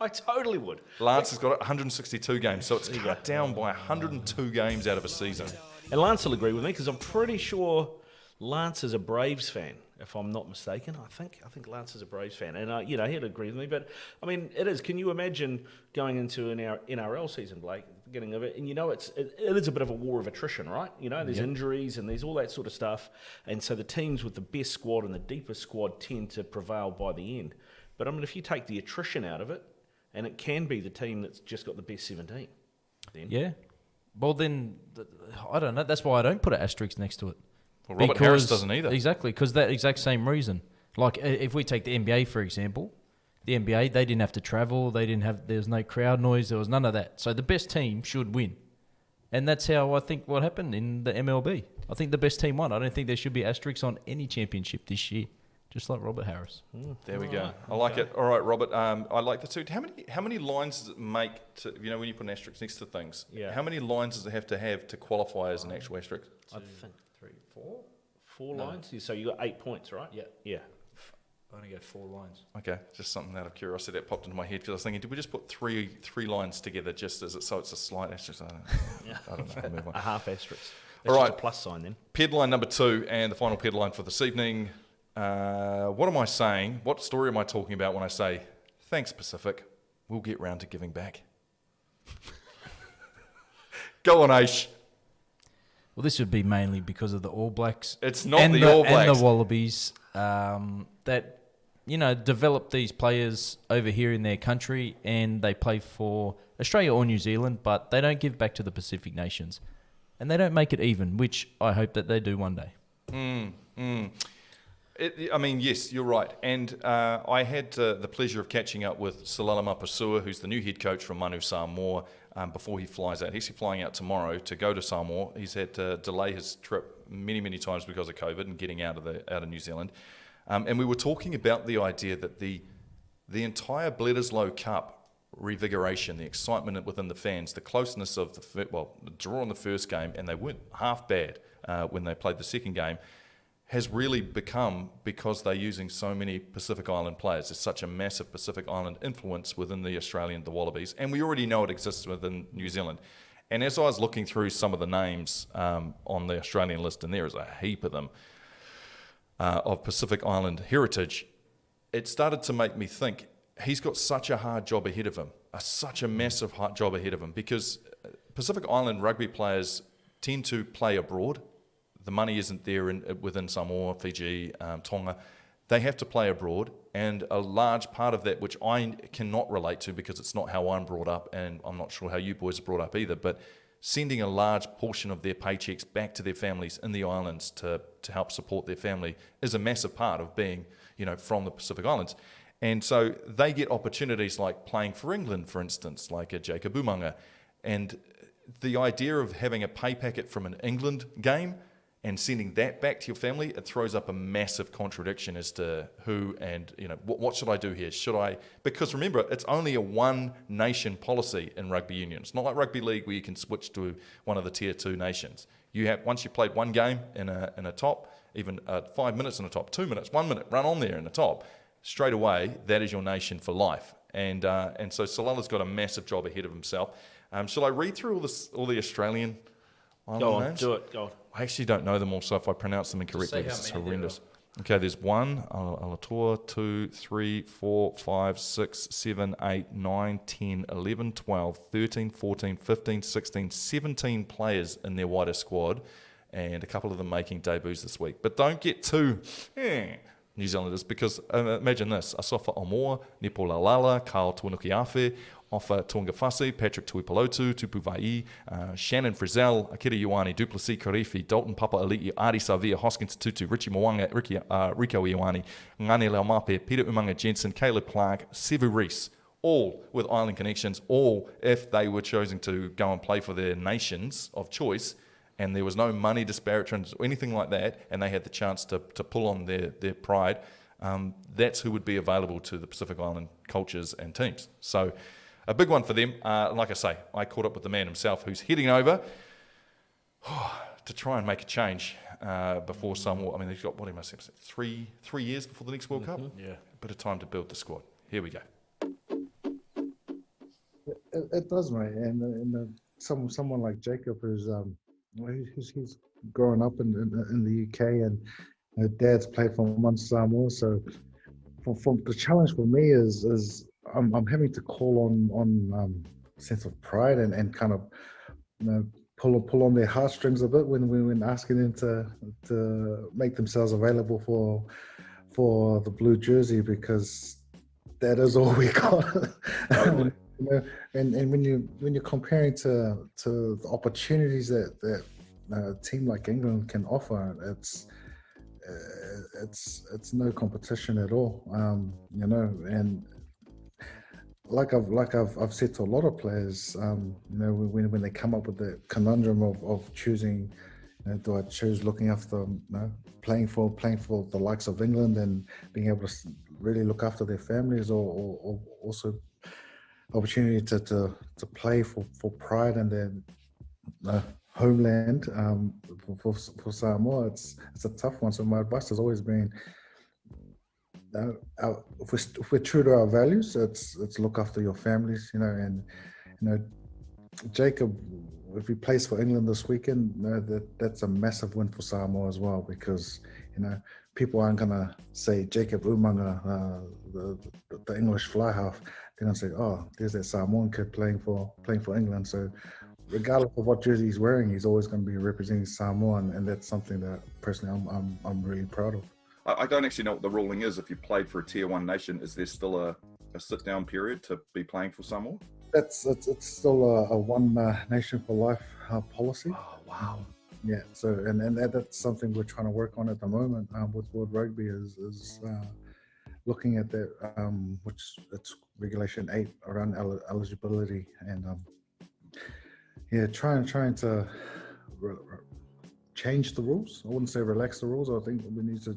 totally would. Lance has got 162 games, so it's cut down by 102 games out of a season. And Lance will agree with me because I'm pretty sure Lance is a Braves fan, if I'm not mistaken. I think Lance is a Braves fan, and he'd agree with me. But I mean, it is. Can you imagine going into an NRL season, Blake, at the beginning of it, and it is a bit of a war of attrition, right? There's injuries and there's all that sort of stuff, and so the teams with the best squad and the deepest squad tend to prevail by the end. But I mean, if you take the attrition out of it, and it can be the team that's just got the best 17, then Yeah. Well, then, I don't know. That's why I don't put an asterisk next to it. Well, Robert Harris doesn't either. Exactly, because that exact same reason. Like, if we take the NBA, for example, the NBA, they didn't have to travel. There was no crowd noise. There was none of that. So the best team should win. And that's how I think what happened in the MLB. I think the best team won. I don't think there should be asterisks on any championship this year, just like Robert Harris. There we go. I like it. All right, Robert. I like the two. How many lines does it make to, when you put an asterisk next to things? Yeah. How many lines does it have to qualify as an actual asterisk? I think 4 lines. So you got 8 points, right? Yeah. I only go 4 lines. Okay, just something out of curiosity that popped into my head because I was thinking, did we just put three lines together just as so it's a slight asterisk? I don't know. Move on. A half asterisk. All right. Just a plus sign then. Peard line number 2 and the final Peard line for this evening. What am I saying? What story am I talking about when I say, thanks Pacific, we'll get round to giving back? Go on, Aish. Well, this would be mainly because of the All Blacks. It's not the All Blacks. And the Wallabies that, develop these players over here in their country, and they play for Australia or New Zealand, but they don't give back to the Pacific nations. And they don't make it even, which I hope that they do one day. Yes, you're right. And I had the pleasure of catching up with Salalama Pasua, who's the new head coach from Manu Samoa, before he flies out. He's flying out tomorrow to go to Samoa. He's had to delay his trip many, many times because of COVID and getting out of New Zealand. And we were talking about the idea that the entire Bledisloe Cup revigoration, the excitement within the fans, the closeness of the draw in the first game, and they weren't half bad when they played the second game, has really become because they're using so many Pacific Island players. There's such a massive Pacific Island influence within the the Wallabies, and we already know it exists within New Zealand. And as I was looking through some of the names on the Australian list, and there is a heap of them, of Pacific Island heritage, it started to make me think he's got such a hard job ahead of him, such a massive hard job ahead of him, because Pacific Island rugby players tend to play abroad. The money isn't there within Samoa, Fiji, Tonga. They have to play abroad, and a large part of that, which I cannot relate to because it's not how I'm brought up, and I'm not sure how you boys are brought up either, but sending a large portion of their paychecks back to their families in the islands to help support their family is a massive part of being, from the Pacific Islands. And so they get opportunities like playing for England, for instance, like a Jacob Umanga. And the idea of having a pay packet from an England game and sending that back to your family, it throws up a massive contradiction as to who and, what should I do here? Should I? Because remember, it's only a one nation policy in rugby union. It's not like rugby league where you can switch to one of the tier 2 nations. Once you played one game in a top, even 5 minutes in a top, 2 minutes, 1 minute, run on there in the top, straight away, that is your nation for life. And so Salala's got a massive job ahead of himself. Shall I read through all the Australian island names? Do it, go on. I actually don't know them all, so if I pronounce them incorrectly, this is horrendous. Okay, there's 1, Alatoa, 2, 3, 4, 5, 6, 7, 8, 9, 10, 11, 12, 13, 14, 15, 16, 17 players in their wider squad, and a couple of them making debuts this week. But don't get too New Zealanders, because imagine this: Asofa Omoa, Nepo Lalala, Carl Tuanukiafe, Ofa Tuangafasi, Patrick Tuipulotu, Tupu Vai, Shannon Frizzell, Akira Ioane, Duplessis Karifi, Dalton Papa Aliti, Ari Savia, Hoskins Tutu, Richie Mwanga, Rico Ioane, Ngani Laumape, Peter Umanga Jensen, Caleb Clark, Sevu Reese, all with island connections, all if they were choosing to go and play for their nations of choice, and there was no money disparagement or anything like that, and they had the chance to pull on their pride, that's who would be available to the Pacific Island cultures and teams. So a big one for them. Like I say, I caught up with the man himself who's heading over to try and make a change before Samoa. I mean, they've got, what he must have said, 3 years before the next World Cup? Yeah. A bit of time to build the squad. Here we go. It does, mate. And someone like Jacob who's he's growing up in the UK, and dad's played for Munster Samoa. So for the challenge for me is I'm having to call on sense of pride and kind of pull on their heartstrings a bit when asking them to make themselves available for the blue jersey, because that is all we got. Totally. And when you're comparing to the opportunities that a team like England can offer, it's no competition at all. And like I've said to a lot of players, when they come up with the conundrum of choosing, do I choose looking after, playing for the likes of England and being able to really look after their families, or also opportunity to play for pride and their homeland for Samoa. It's a tough one. So my advice has always been, if we're true to our values, it's look after your families, and Jacob, if he plays for England this weekend, that's a massive win for Samoa as well, because people aren't gonna say Jacob Umanga, the English fly half. They're gonna say, oh, there's that Samoan kid playing for England. So regardless of what jersey he's wearing, he's always going to be representing Samoa, and that's something that personally I'm really proud of. I don't actually know what the ruling is. If you played for a tier 1 nation, is there still a sit down period to be playing for Samoa? It's still a one nation for life policy. Oh, wow. Yeah. So and that's something we're trying to work on at the moment with World Rugby is looking at that, which it's Regulation 8 around eligibility, and trying to change the rules. I wouldn't say relax the rules. I think we need to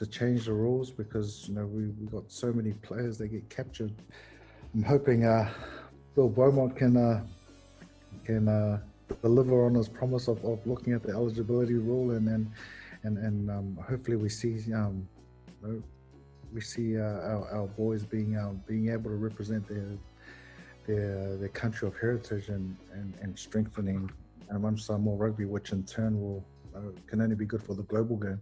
change the rules, because we've got so many players that get captured. I'm hoping Bill Beaumont can deliver on his promise of looking at the eligibility rule and and hopefully we see our boys being able to represent their country of heritage and strengthening One Samoa rugby, which in turn will can only be good for the global game.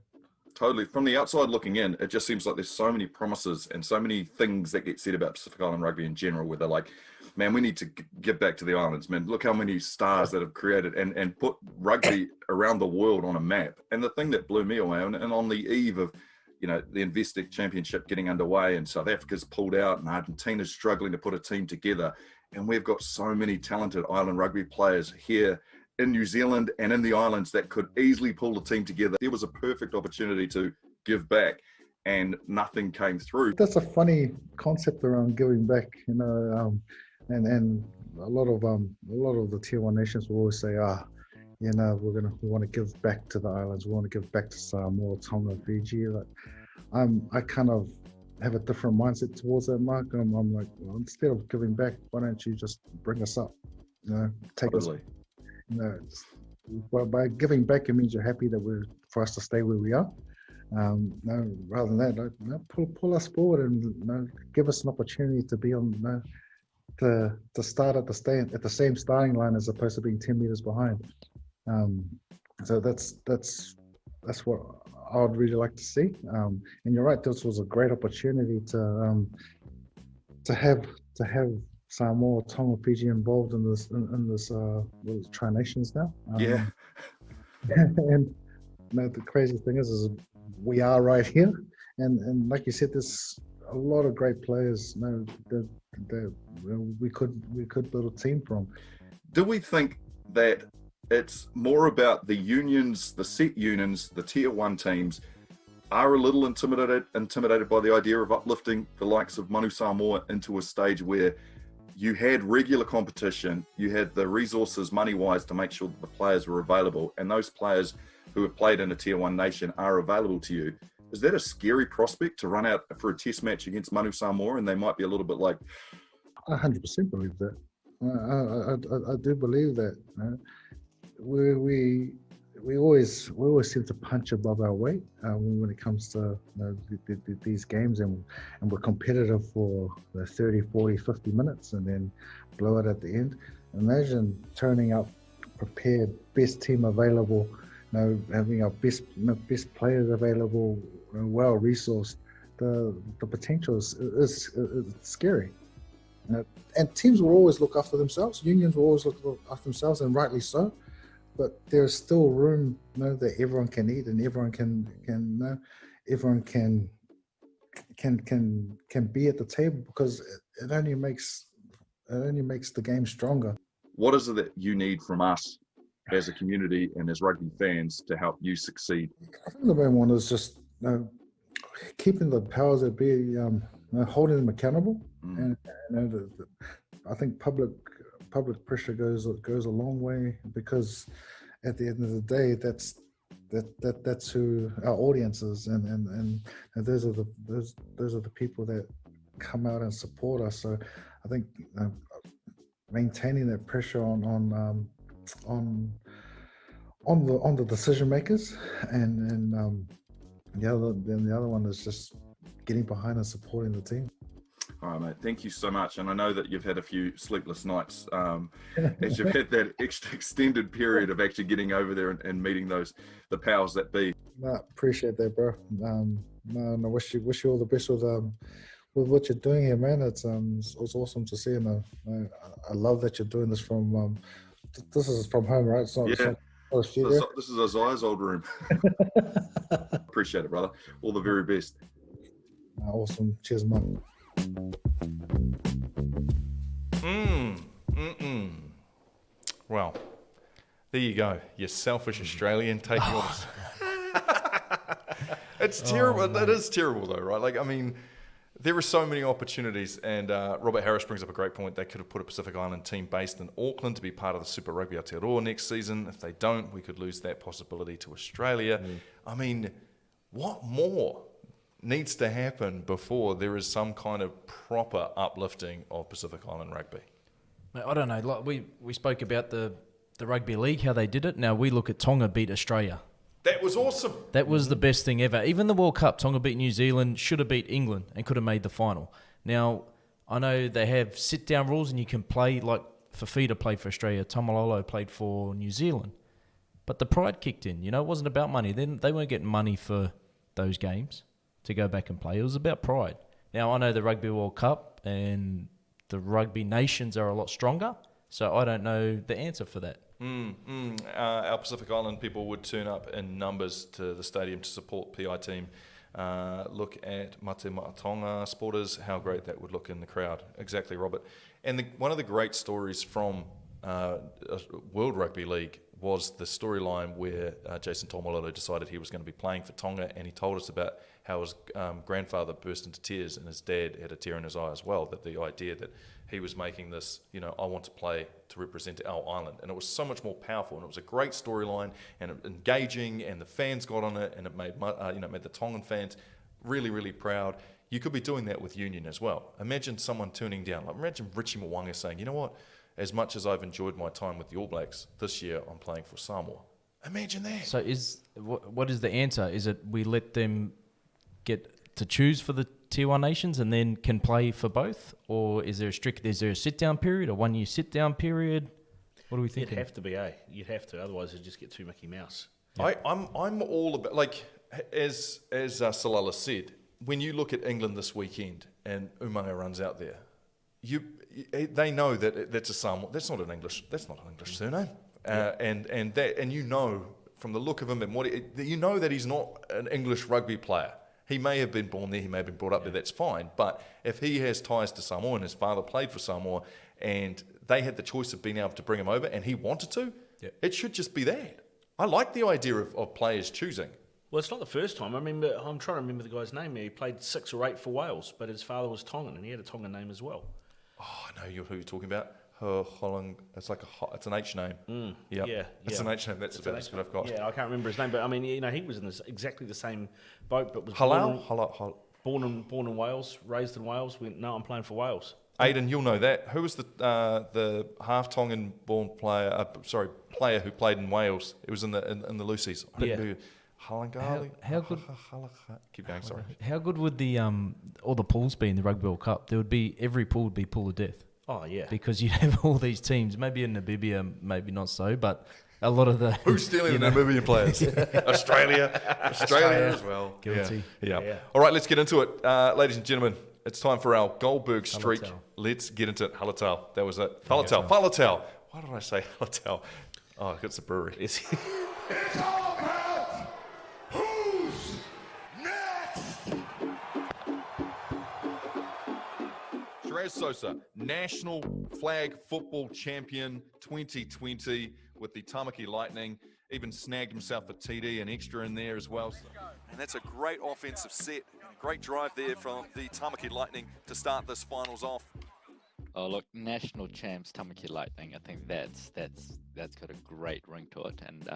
Totally. From the outside looking in, it just seems like there's so many promises and so many things that get said about Pacific Island rugby in general, where they're like, man, we need to give back to the islands, man. Look how many stars that have created and put rugby around the world on a map. And the thing that blew me away, and on the eve of, you know, the Investec Championship getting underway and South Africa's pulled out and Argentina's struggling to put a team together, and we've got so many talented island rugby players here in New Zealand and in the islands that could easily pull the team together. There was a perfect opportunity to give back, and nothing came through. That's a funny concept around giving back, you know, and a lot of the Tier 1 nations will always say, you know, we want to give back to the islands, we want to give back to Samoa, Tonga, Fiji. Like, I kind of have a different mindset towards that, Mark. I'm like, well, instead of giving back, why don't you just bring us up? You know, take us. You know, by giving back, it means you're happy that for us to stay where we are. No, rather than that, pull us forward and give us an opportunity to be on, to start at the same starting line as opposed to being 10 meters behind. So that's what I would really like to see. And you're right, this was a great opportunity to have Samoa, Tonga, Fiji involved in this Tri-Nations now. Yeah. And the crazy thing is we are right here, and like you said, there's a lot of great players. That we could build a team from. Do we think that it's more about the unions, the set unions, the Tier 1 teams are a little intimidated by the idea of uplifting the likes of Manu Samoa into a stage where you had regular competition, you had the resources money-wise to make sure that the players were available, and those players who have played in a Tier 1 nation are available to you? Is that a scary prospect to run out for a test match against Manu Samoa, and they might be a little bit like... I 100% believe that. I do believe that. We always seem to punch above our weight when it comes to these games, and we're competitive for the 30, 40, 50 minutes and then blow it at the end. Imagine turning up prepared, best team available, having our best players available, well resourced. The potential is scary. And teams will always look after themselves. Unions will always look after themselves, and rightly so. But there's still room, that everyone can eat, and everyone can be at the table, because it only makes the game stronger. What is it that you need from us as a community and as rugby fans to help you succeed? I think the main one is just keeping the powers that be, holding them accountable, and I think public pressure goes a long way, because at the end of the day, that's who our audience is, and those are the people that come out and support us. So I think maintaining that pressure on the decision makers, and the other one is just getting behind and supporting the team. All right, mate. Thank you so much. And I know that you've had a few sleepless nights as you've had that extended period of actually getting over there and meeting the powers that be. No, appreciate that, bro. I wish you all the best with what you're doing here, man. It's awesome to see, and I love that you're doing this from. This is from home, right? It's not, yeah. It's not this is Isaiah's old room. Appreciate it, brother. All the very best. Awesome. Cheers, man. Well, there you go. You selfish Australian taking all this. It's terrible. It is terrible, though, right? Like, I mean, there are so many opportunities, and Robert Harris brings up a great point. They could have put a Pacific Island team based in Auckland to be part of the Super Rugby Aotearoa next season. If they don't, we could lose that possibility to Australia. I mean, what more needs to happen before there is some kind of proper uplifting of Pacific Island rugby? I don't know. Like we spoke about the rugby league, how they did it. Now we look at Tonga beat Australia. That was awesome. That was the best thing ever. Even the World Cup, Tonga beat New Zealand, should have beat England and could have made the final. Now, I know they have sit-down rules and you can play, like Fafita played for Australia, Tamalolo played for New Zealand. But the pride kicked in. You know, it wasn't about money. They weren't getting money for those games to go back and play. It was about pride. Now, I know the Rugby World Cup and the rugby nations are a lot stronger, so I don't know the answer for that. Our Pacific Island people would turn up in numbers to the stadium to support PI team. Look at Mate Matonga supporters, how great that would look in the crowd. Exactly, Robert. And one of the great stories from World Rugby League was the storyline where Jason Taumalolo decided he was going to be playing for Tonga, and he told us about how his grandfather burst into tears and his dad had a tear in his eye as well, that the idea that he was making this, I want to play to represent our island. And it was so much more powerful, and it was a great storyline and engaging, and the fans got on it, and it made made the Tongan fans really, really proud. You could be doing that with Union as well. Imagine someone turning down, imagine Richie Mwanga saying, you know what, as much as I've enjoyed my time with the All Blacks, this year I'm playing for Samoa. Imagine that. So what is the answer? Is it we let them get to choose for the Tier 1 nations and then can play for both? Or is there a sit-down period, a 1 year sit-down period? What are we thinking? It'd have to be, You'd have to, otherwise it'd just get too Mickey Mouse. Yep. I'm all about, as Salala said, when you look at England this weekend and Umaga runs out there, they know that that's a Samoa. That's not an English surname. And you know from the look of him and that he's not an English rugby player. He may have been born there, he may have been brought up there, that's fine. But if he has ties to Samoa and his father played for Samoa and they had the choice of being able to bring him over and he wanted to, it should just be that. I like the idea of players choosing. Well, it's not the first time. I'm trying to remember the guy's name. He played 6 or 8 for Wales, but his father was Tongan and he had a Tongan name as well. Oh, I know who you're talking about. It's it's an H name. Yeah. It's an H name. That's about as good I've got. Yeah, I can't remember his name, but he was in exactly the same boat, but was born in Wales, raised in Wales. I'm playing for Wales. Aidan, you'll know that. Who was the half Tongan born player? Player who played in Wales. It was in the Lucies. Halangali. How good? Keep going. Sorry. How good would all the pools be in the Rugby World Cup? Every pool would be pool of death. Oh, yeah. Because you'd have all these teams, maybe in Namibia, maybe not so, but a lot of the... Who's stealing the Namibian players? Australia as well. Guilty. Yeah. All right, let's get into it. Ladies and gentlemen, it's time for our Goldberg streak. Halatau. Let's get into it. Halatau. That was it. Halatau. Why did I say Halatau? Oh, it's a brewery. It's all about who's next. Shiraz Sosa, National Flag Football Champion 2020 with the Tamaki Lightning. Even snagged himself a TD and extra in there as well. And that's a great offensive set. Great drive there from the Tamaki Lightning to start this finals off. Oh, look, national champs, Tamaki Lightning. I think that's got a great ring to it. And,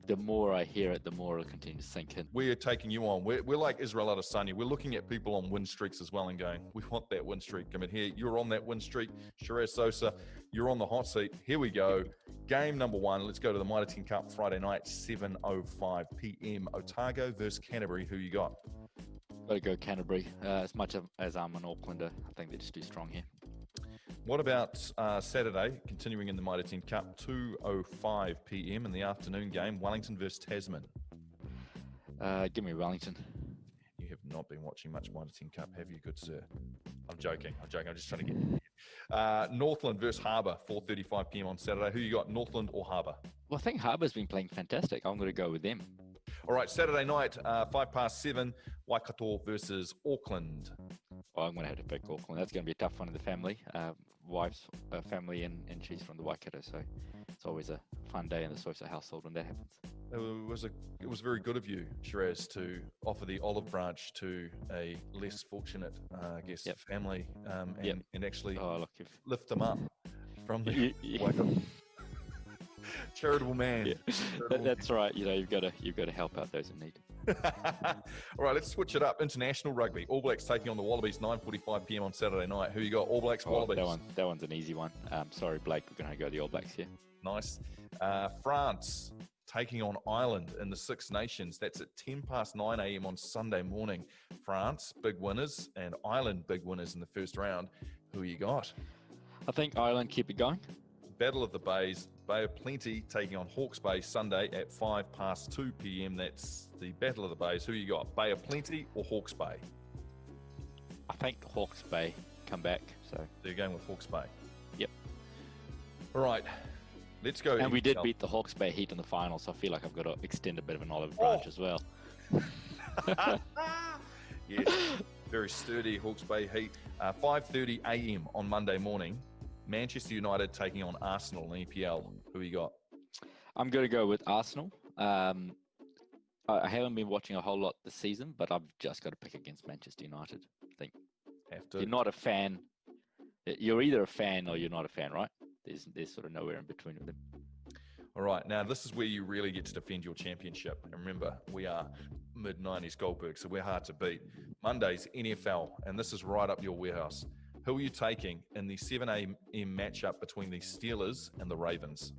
the more I hear it, the more it'll continue to sink in. We're taking you on. We're like Israel Adesanya. We're looking at people on win streaks as well and going, we want that win streak. I mean, here, you're on that win streak. Shiraz Sosa, you're on the hot seat. Here we go. Game number 1. Let's go to the Mitre 10 Cup Friday night, 7:05 p.m. Otago versus Canterbury. Who you got? Got to go Canterbury. As much as I'm an Aucklander, I think they're just too strong here. What about Saturday, continuing in the Mitre 10 Cup, 2:05 p.m. in the afternoon game, Wellington versus Tasman? Give me Wellington. You have not been watching much Mitre 10 Cup, have you, good sir? I'm joking. I'm just trying to get Northland versus Harbour, 4:35 p.m. on Saturday. Who you got, Northland or Harbour? Well, I think Harbour's been playing fantastic. I'm going to go with them. All right, Saturday night, 7:05, Waikato versus Auckland. Well, I'm going to have to pick Auckland. That's going to be a tough one in the family. Wife's family, and she's from the Waikato, so it's always a fun day in the Sosa household when that happens. It was very good of you, Shiraz, to offer the olive branch to a less fortunate, family, and actually lift them up from the Waikato. Charitable man. Yeah. That's right. You've got to help out those in need. All right, let's switch it up. International rugby. All Blacks taking on the Wallabies, 9:45 p.m. on Saturday night. Who you got? All Blacks, Wallabies. That one's an easy one. Sorry, Blake. We're going to go the All Blacks here. Nice. France taking on Ireland in the Six Nations. That's at 9 a.m. on Sunday morning. France, big winners, and Ireland, big winners in the first round. Who you got? I think Ireland keep it going. Battle of the Bays, Bay of Plenty taking on Hawke's Bay Sunday at 2 p.m. That's the Battle of the Bays. Who you got? Bay of Plenty or Hawke's Bay? I think Hawke's Bay come back. So you're going with Hawke's Bay? Yep. All right. Let's go. And we did beat the Hawke's Bay Heat in the final, so I feel like I've got to extend a bit of an olive branch as well. Yes, very sturdy Hawke's Bay Heat. 5:30 a.m. on Monday morning. Manchester United taking on Arsenal in EPL. Who you got? I'm going to go with Arsenal. I haven't been watching a whole lot this season, but I've just got to pick against Manchester United. I think have to. You're not a fan. You're either a fan or you're not a fan, right? There's sort of nowhere in between with them. All right, now this is where you really get to defend your championship. And remember, we are mid-90s Goldberg, so we're hard to beat. Monday's NFL, and this is right up your warehouse. Who are you taking in the 7 a.m. matchup between the Steelers and the Ravens?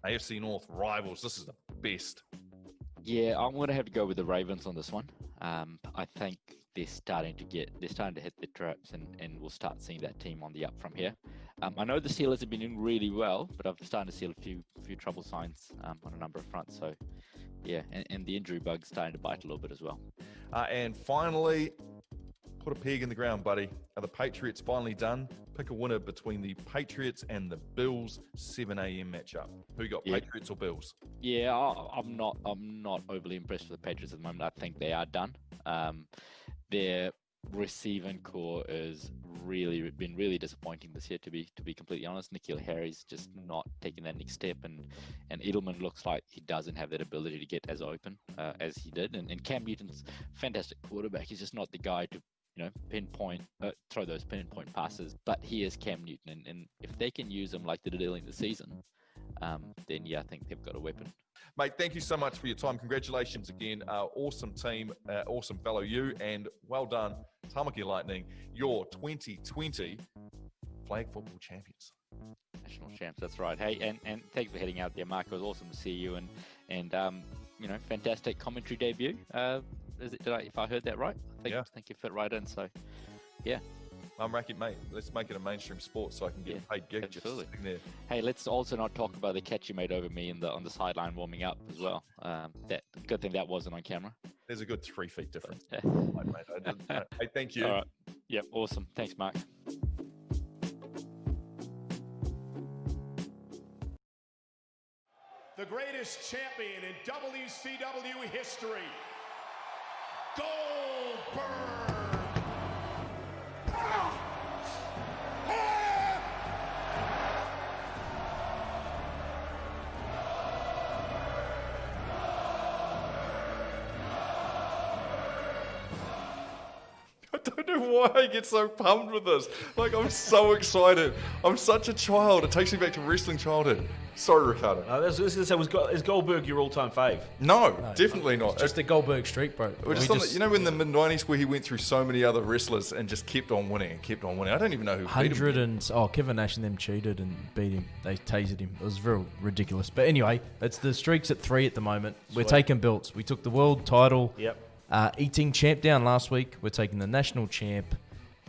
AFC North rivals. This is the best. Yeah, I'm going to have to go with the Ravens on this one. I think they're starting to hit their traps, and we'll start seeing that team on the up from here. I know the Steelers have been doing really well, but I'm starting to see a few trouble signs on a number of fronts. So, yeah, and the injury bug's starting to bite a little bit as well. And finally, put a peg in the ground, buddy. Are the Patriots finally done? Pick a winner between the Patriots and the Bills 7 a.m. matchup. Who got, Patriots or Bills? Yeah, I'm not overly impressed with the Patriots at the moment. I think they are done. Their receiving core has been really disappointing this year, to be completely honest. N'Keal Harry's just not taking that next step, and Edelman looks like he doesn't have that ability to get as open as he did. And Cam Newton's a fantastic quarterback. He's just not the guy to throw those pinpoint passes, but he is Cam Newton, and if they can use him like they did early in the season, then yeah, I think they've got a weapon. Mate, thank you so much for your time. Congratulations again. Awesome team, awesome fellow you, and well done, Tamaki Lightning, your 2020 flag football champions. National champs, that's right. Hey, and thanks for heading out there, Mark. It was awesome to see you, and fantastic commentary debut. If I heard that right? I think you fit right in. So, yeah. I'm racking, mate. Let's make it a mainstream sport so I can get a paid gig. Absolutely. Just sitting there. Hey, let's also not talk about the catch you made over me on the sideline warming up as well. That good thing that wasn't on camera. There's a good 3 feet difference. Hey, thank you. All right. Yep, awesome. Thanks, Mark. The greatest champion in WCW history, Goldberg. I don't know why I get so pumped with this. Like, I'm so excited. I'm such a child. It takes me back to wrestling childhood. Sorry, Ricardo. Is Goldberg your all-time fave? No, definitely not. Just the Goldberg streak, bro. We're just in the mid-90s where he went through so many other wrestlers and just kept on winning and kept on winning. I don't even know who beat him. Kevin Nash and them cheated and beat him. They tasered him. It was real ridiculous. But anyway, it's the streaks at 3 at the moment. We're taking belts. We took the world title. Yep. Eating champ down last week. We're taking the national champ,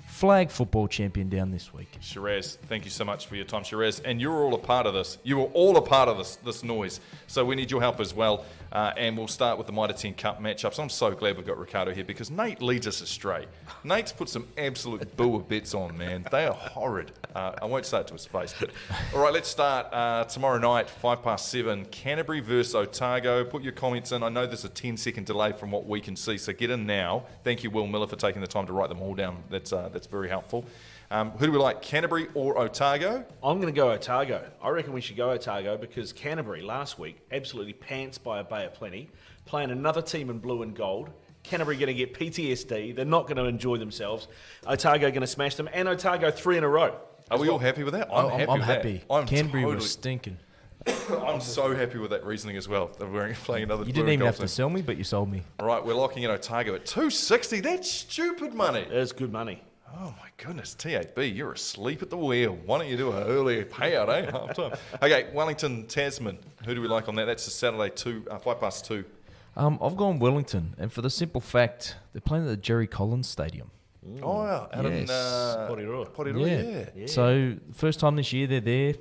flag football champion down this week. Shiraz, thank you so much for your time, Shiraz. And you're all a part of this. You were all a part of this noise. So we need your help as well. And we'll start with the Mitre 10 Cup matchups. I'm so glad we've got Ricardo here because Nate leads us astray. Nate's put some absolute booer bets on, man. They are horrid. I won't say it to his face. But all right, let's start tomorrow night, 7:05, Canterbury versus Otago. Put your comments in. I know there's a 10-second delay from what we can see, so get in now. Thank you, Will Miller, for taking the time to write them all down. That's very helpful. Who do we like, Canterbury or Otago? I'm going to go Otago. I reckon we should go Otago because Canterbury last week absolutely pants by a Bay of Plenty, playing another team in blue and gold. Canterbury going to get PTSD. They're not going to enjoy themselves. Otago going to smash them, and Otago 3 in a row. Are we all happy with that? I'm happy. Canterbury was stinking. I'm so happy with that reasoning as well. That we're playing another. You didn't even have to sell me, but you sold me. All right, we're locking in Otago at $260. That's stupid money. It's good money. Oh my goodness, TAB, you're asleep at the wheel. Why don't you do an earlier payout, eh? Half time. Okay, Wellington, Tasman. Who do we like on that? That's a Saturday 2. I've gone Wellington, and for the simple fact, they're playing at the Jerry Collins Stadium. Oh, out in Porirua, yeah. So, first time this year they're there.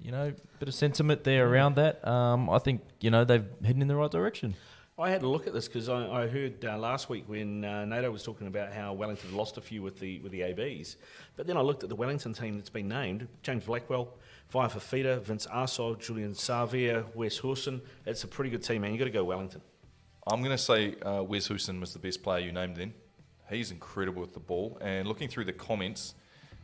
You know, bit of sentiment there around that. I think, you know, they've heading in the right direction. I had a look at this because I heard last week when Nato was talking about how Wellington lost a few with the ABs. But then I looked at the Wellington team that's been named. James Blackwell, Vai Fafita, Vince Arsov, Julian Savia, Wes Hewson. It's a pretty good team, man. You got to go Wellington. I'm going to say Wes Hewson was the best player you named then. He's incredible with the ball. And looking through the comments,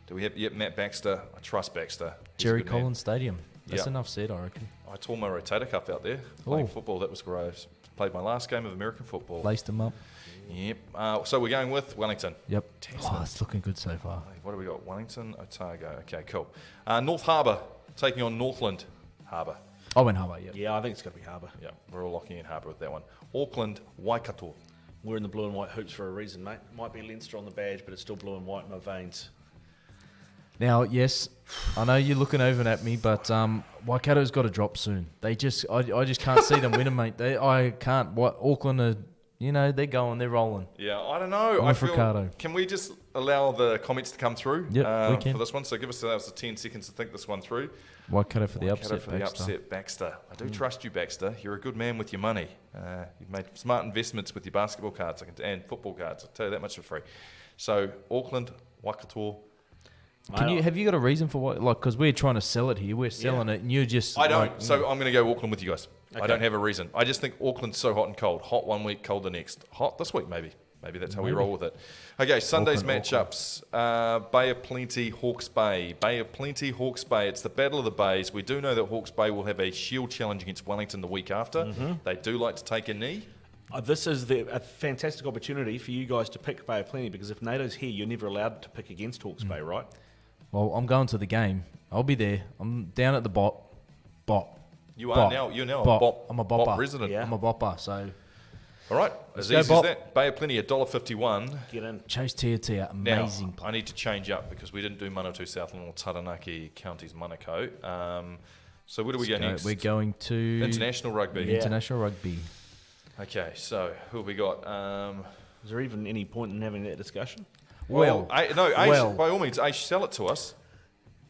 do we have Matt Baxter? I trust Baxter. Jerry Collins Stadium. That's enough said, I reckon. I tore my rotator cuff out there playing football. That was gross. Played my last game of American football. Laced him up. Yep. So we're going with Wellington. Yep. Oh, it's looking good so far. What do we got? Wellington, Otago. Okay, cool. North Harbour taking on Northland Harbour. I went Harbour, yeah. Yeah, I think it's got to be Harbour. Yeah, we're all locking in Harbour with that one. Auckland, Waikato. We're in the blue and white hoops for a reason, mate. Might be Leinster on the badge, but it's still blue and white in my veins. Now, yes, I know you're looking over at me, but Waikato's got to drop soon. I just can't see them winning, mate. I can't. Auckland are, you know, they're going, they're rolling. Yeah, I don't know. Can we just allow the comments to come through we can. for this one? So give us 10 seconds to think this one through. Waikato for the Waikato upset, for the upset, Baxter. I do trust you, Baxter. You're a good man with your money. You've made smart investments with your basketball cards and football cards. I'll tell you that much for free. So Auckland, Waikato. Have you got a reason for what? Like, because we're trying to sell it here, we're selling it, and you're just. I don't. So I'm going to go Auckland with you guys. Okay. I don't have a reason. I just think Auckland's so hot and cold. Hot one week, cold the next. Hot this week, maybe. Maybe that's how we roll with it. Okay, Sunday's matchups. Bay of Plenty, Hawke's Bay. Bay of Plenty, Hawke's Bay. It's the Battle of the Bays. We do know that Hawke's Bay will have a shield challenge against Wellington the week after. They do like to take a knee. This is a fantastic opportunity for you guys to pick Bay of Plenty, because if Nato's here, you're never allowed to pick against Hawke's Bay, right? Well, I'm going to the game. I'll be there. I'm down at the bot. You are now. You're now a bop. I'm a bopper. Bop resident. Yeah. I'm a bopper. So, all right. As easy as that. Bay of Plenty, $1.51. Get in. Chase Tia, amazing. Now, I need to change up because we didn't do Manawatu Southland or Taranaki Counties Manukau. So where do we go next? We're going to International Rugby. Yeah. International Rugby. Okay. So who have we got? Is there even any point in having that discussion? By all means, sell it to us.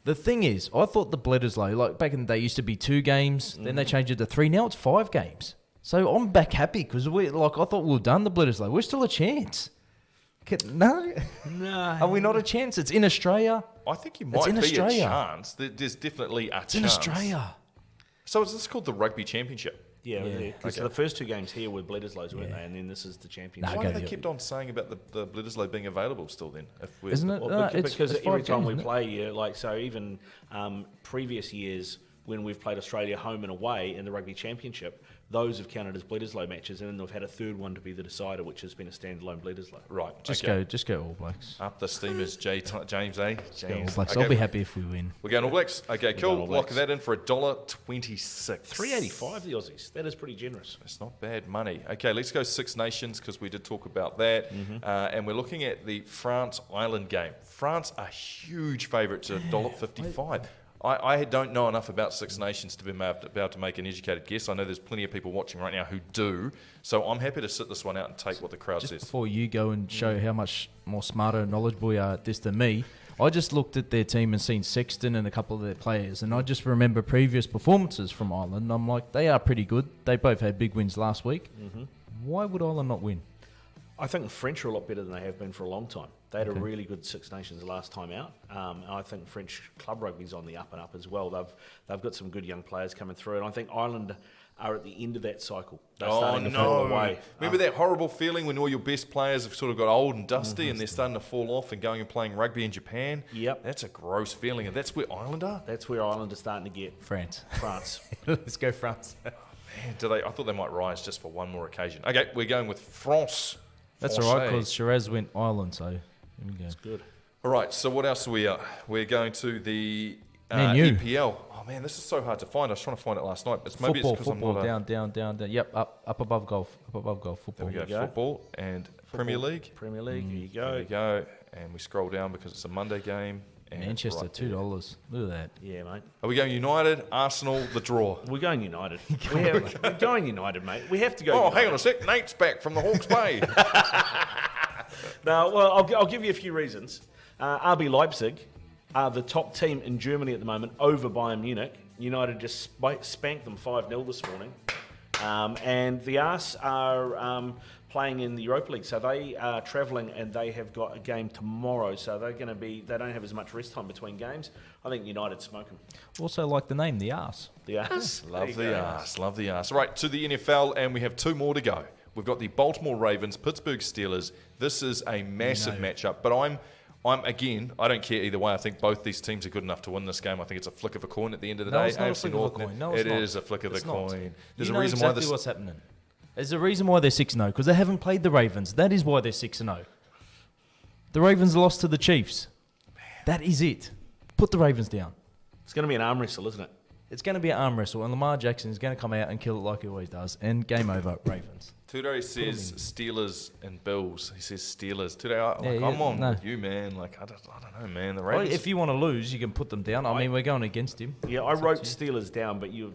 The thing is, I thought the Bledisloe, like back in the day, used to be 2 games. Then they changed it to 3. Now it's 5 games. So I'm back happy because I thought we were done the Bledisloe. We're still a chance. No. Are we not a chance? It's in Australia. I think you might be a chance. There's definitely a chance. It's in Australia. So is this called the Rugby Championship? Yeah. Because the first 2 games here were Bledisloe's, weren't they? And then this is the championship. Why do they keep on saying about the Bledisloe being available still then? Isn't it? Because every time we play, so even previous years when we've played Australia home and away in the Rugby Championship, those have counted as Bledisloe matches, and then they've had a third one to be the decider, which has been a standalone Bledisloe. Right. Just go All Blacks. Up the steamers, James, eh? James. All Blacks. Okay. I'll be happy if we win. We're going All Blacks. Okay, cool. Lock that in for $1.26. $3.85 the Aussies. That is pretty generous. It's not bad money. Okay, let's go Six Nations because we did talk about that, and we're looking at the France-Ireland game. France are huge favourites at $1.55. I don't know enough about Six Nations to be able to make an educated guess. I know there's plenty of people watching right now who do, so I'm happy to sit this one out and take what the crowd says. Before you go and show how much more smarter and knowledgeable you are at this than me, I just looked at their team and seen Sexton and a couple of their players, and I just remember previous performances from Ireland, and I'm like, they are pretty good. They both had big wins last week. Why would Ireland not win? I think the French are a lot better than they have been for a long time. They had a really good Six Nations last time out. I think French club rugby's on the up and up as well. They've got some good young players coming through, and I think Ireland are at the end of that cycle. They're starting to fall away. Remember that horrible feeling when all your best players have sort of got old and dusty and they're starting to fall off and going and playing rugby in Japan? Yep. That's a gross feeling, and that's where Ireland are? That's where Ireland are starting to get. France. Let's go France. Man, I thought they might rise just for one more occasion. Okay, we're going with France. That's all right, because Shiraz went Ireland, so here we go. That's good. All right, so what else are we at? We're going to the EPL. Oh, man, this is so hard to find. I was trying to find it last night. Maybe it's because I'm not... Down. Yep, up above golf. Football. There we go. Football and Premier League. There you go. There we go. and we scroll down because it's a Monday game. And Manchester, right there. $2. Look at that. Yeah, mate. Are we going United, Arsenal, the draw? We're going United. We're going United, mate. We have to go. Oh, United. hang on a sec. Nate's back from the Hawke's Bay. No, well, I'll give you a few reasons. RB Leipzig are the top team in Germany at the moment over Bayern Munich. United just spanked them 5-0 this morning. And the Ars are playing in the Europa League, so they are travelling and they have got a game tomorrow. So they don't have as much rest time between games. I think United smoke them. Also like the name, the Arse. The Ars. Love the arse. Love the arse. Right, to the NFL, and we have 2 more to go. We've got the Baltimore Ravens, Pittsburgh Steelers. This is a massive matchup, but I'm again, I don't care either way. I think both these teams are good enough to win this game. I think it's a flick of a coin at the end of the day. It's not a flick of a coin. No, it not. is a flick of the coin. There's You a know reason exactly why what's happening. There's a reason why they're 6-0, because they haven't played the Ravens. That is why they're 6-0. The Ravens lost to the Chiefs. That is it. Put the Ravens down. It's going to be an arm wrestle, isn't it? It's going to be an arm wrestle, and Lamar Jackson is going to come out and kill it like he always does. And game over, Ravens. Tudor says Steelers and Bills. He says Steelers. Tudor, Yeah, I'm on no. with you, man. Like, I don't know, man. The Well, Ravens. if you want to lose, you can put them down. I mean, we're going against him. Yeah, I wrote Steelers down, but you're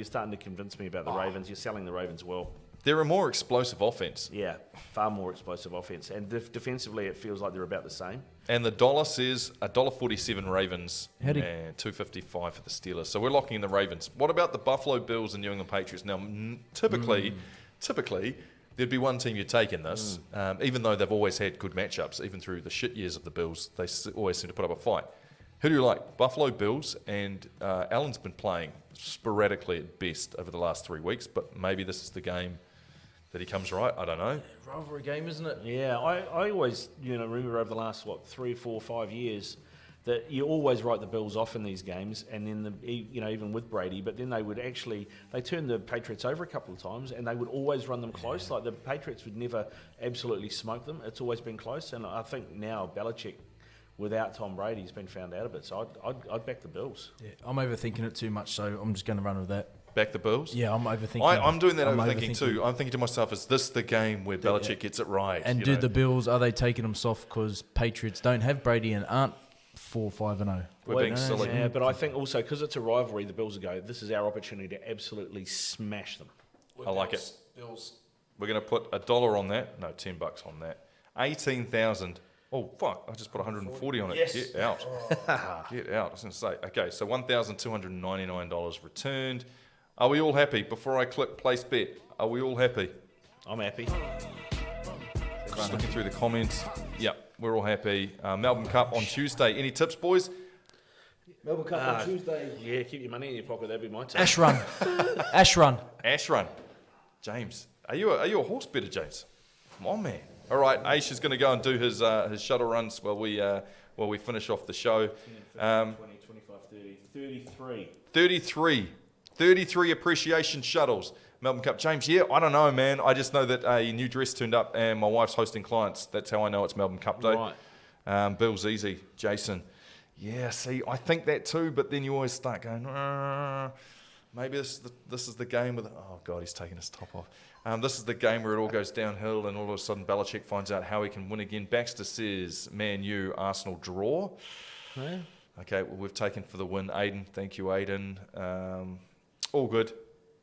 starting to convince me about the Ravens. You're selling the Ravens well. They're a more explosive offense. Yeah, far more explosive offense. And defensively, it feels like they're about the same. And the dollar says $1.47 Ravens How do you- and $2.55 for the Steelers. So we're locking in the Ravens. What about the Buffalo Bills and New England Patriots? Now, typically, there'd be one team you'd take in this, even though they've always had good matchups, even through the shit years of the Bills. They always seem to put up a fight. Who do you like? Buffalo Bills, and Allen's been playing sporadically at best over the last 3 weeks, but maybe this is the game that he comes right. I don't know. Rivalry game, isn't it? Yeah, I always remember over the last 3, 4, 5 years that you always write the Bills off in these games, and then even with Brady, but then they turned the Patriots over a couple of times, and they would always run them close. Like the Patriots would never absolutely smoke them. It's always been close, and I think now Belichick, without Tom Brady, has been found out a bit. So I'd back the Bills. Yeah, I'm overthinking it too much, so I'm just going to run with that. Back the Bills? Yeah, I'm overthinking. I'm doing that overthinking too. I'm thinking to myself, is this the game where Belichick gets it right? And do the Bills, are they taking them soft because Patriots don't have Brady and aren't 4-5-0? We're being silly. Yeah, but I think also because it's a rivalry, the Bills will go, this is our opportunity to absolutely smash them. I like it. Bills. We're going to put $1 on that. No, $10 on that. 18,000. Oh, fuck. I just put 140 on it. Yes. Get out. Get out. I was going to say. Okay, so $1,299 returned. Are we all happy? Before I click place bet, are we all happy? I'm happy. Just looking through the comments. Yep, we're all happy. Melbourne Cup on Tuesday. Any tips, boys? Melbourne Cup on Tuesday. Yeah, keep your money in your pocket. That'd be my tip. Ash run. Ash run. Ash run. James, are you a horse better, James? Come on, man. All right, Ash is going to go and do his shuttle runs while we finish off the show. 20, 25, 30, 33 appreciation shuttles. Melbourne Cup. James, yeah, I don't know, man. I just know that a new dress turned up and my wife's hosting clients. That's how I know it's Melbourne Cup Day. Right. Bill's easy. Jason. Yeah, see, I think that too, but then you always start going, maybe this is the game with... Oh, God, he's taking his top off. This is the game where it all goes downhill and all of a sudden Belichick finds out how he can win again. Baxter says, Man U, Arsenal draw. Yeah. Okay, well, we've taken for the win. Aiden, thank you, Aiden. All good.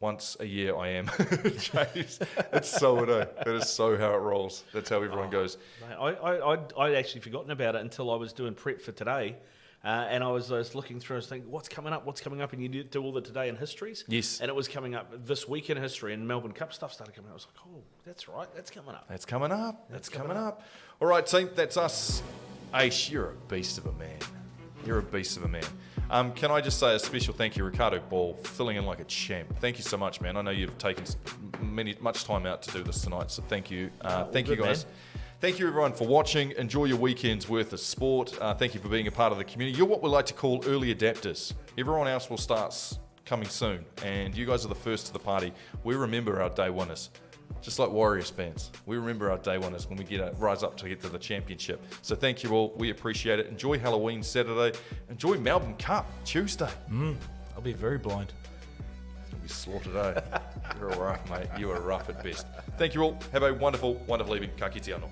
Once a year I am. James, it's so it is so how it rolls. That's how everyone goes. Mate, I'd actually forgotten about it until I was doing prep for today. And I was looking through, I was thinking, what's coming up? And you do all the today in histories. Yes. And it was coming up this week in history, and Melbourne Cup stuff started coming up. I was like, oh, that's right, that's coming up. That's coming up. All right, team, that's us. Aish, you're a beast of a man. Can I just say a special thank you, Ricardo Ball, filling in like a champ. Thank you so much, man. I know you've taken much time out to do this tonight, so thank you. Thank you, guys. Man. Thank you, everyone, for watching. Enjoy your weekend's worth of sport. Thank you for being a part of the community. You're what we like to call early adapters. Everyone else will start coming soon, and you guys are the first to the party. We remember our day winners. Just like Warriors fans, we remember our day winners when we rise up to get to the championship. So thank you all. We appreciate it. Enjoy Halloween Saturday. Enjoy Melbourne Cup Tuesday. I'll be very blind. You'll be slaughtered, eh? You're rough, mate. You are rough at best. Thank you all. Have a wonderful, wonderful evening. Ka kite anō.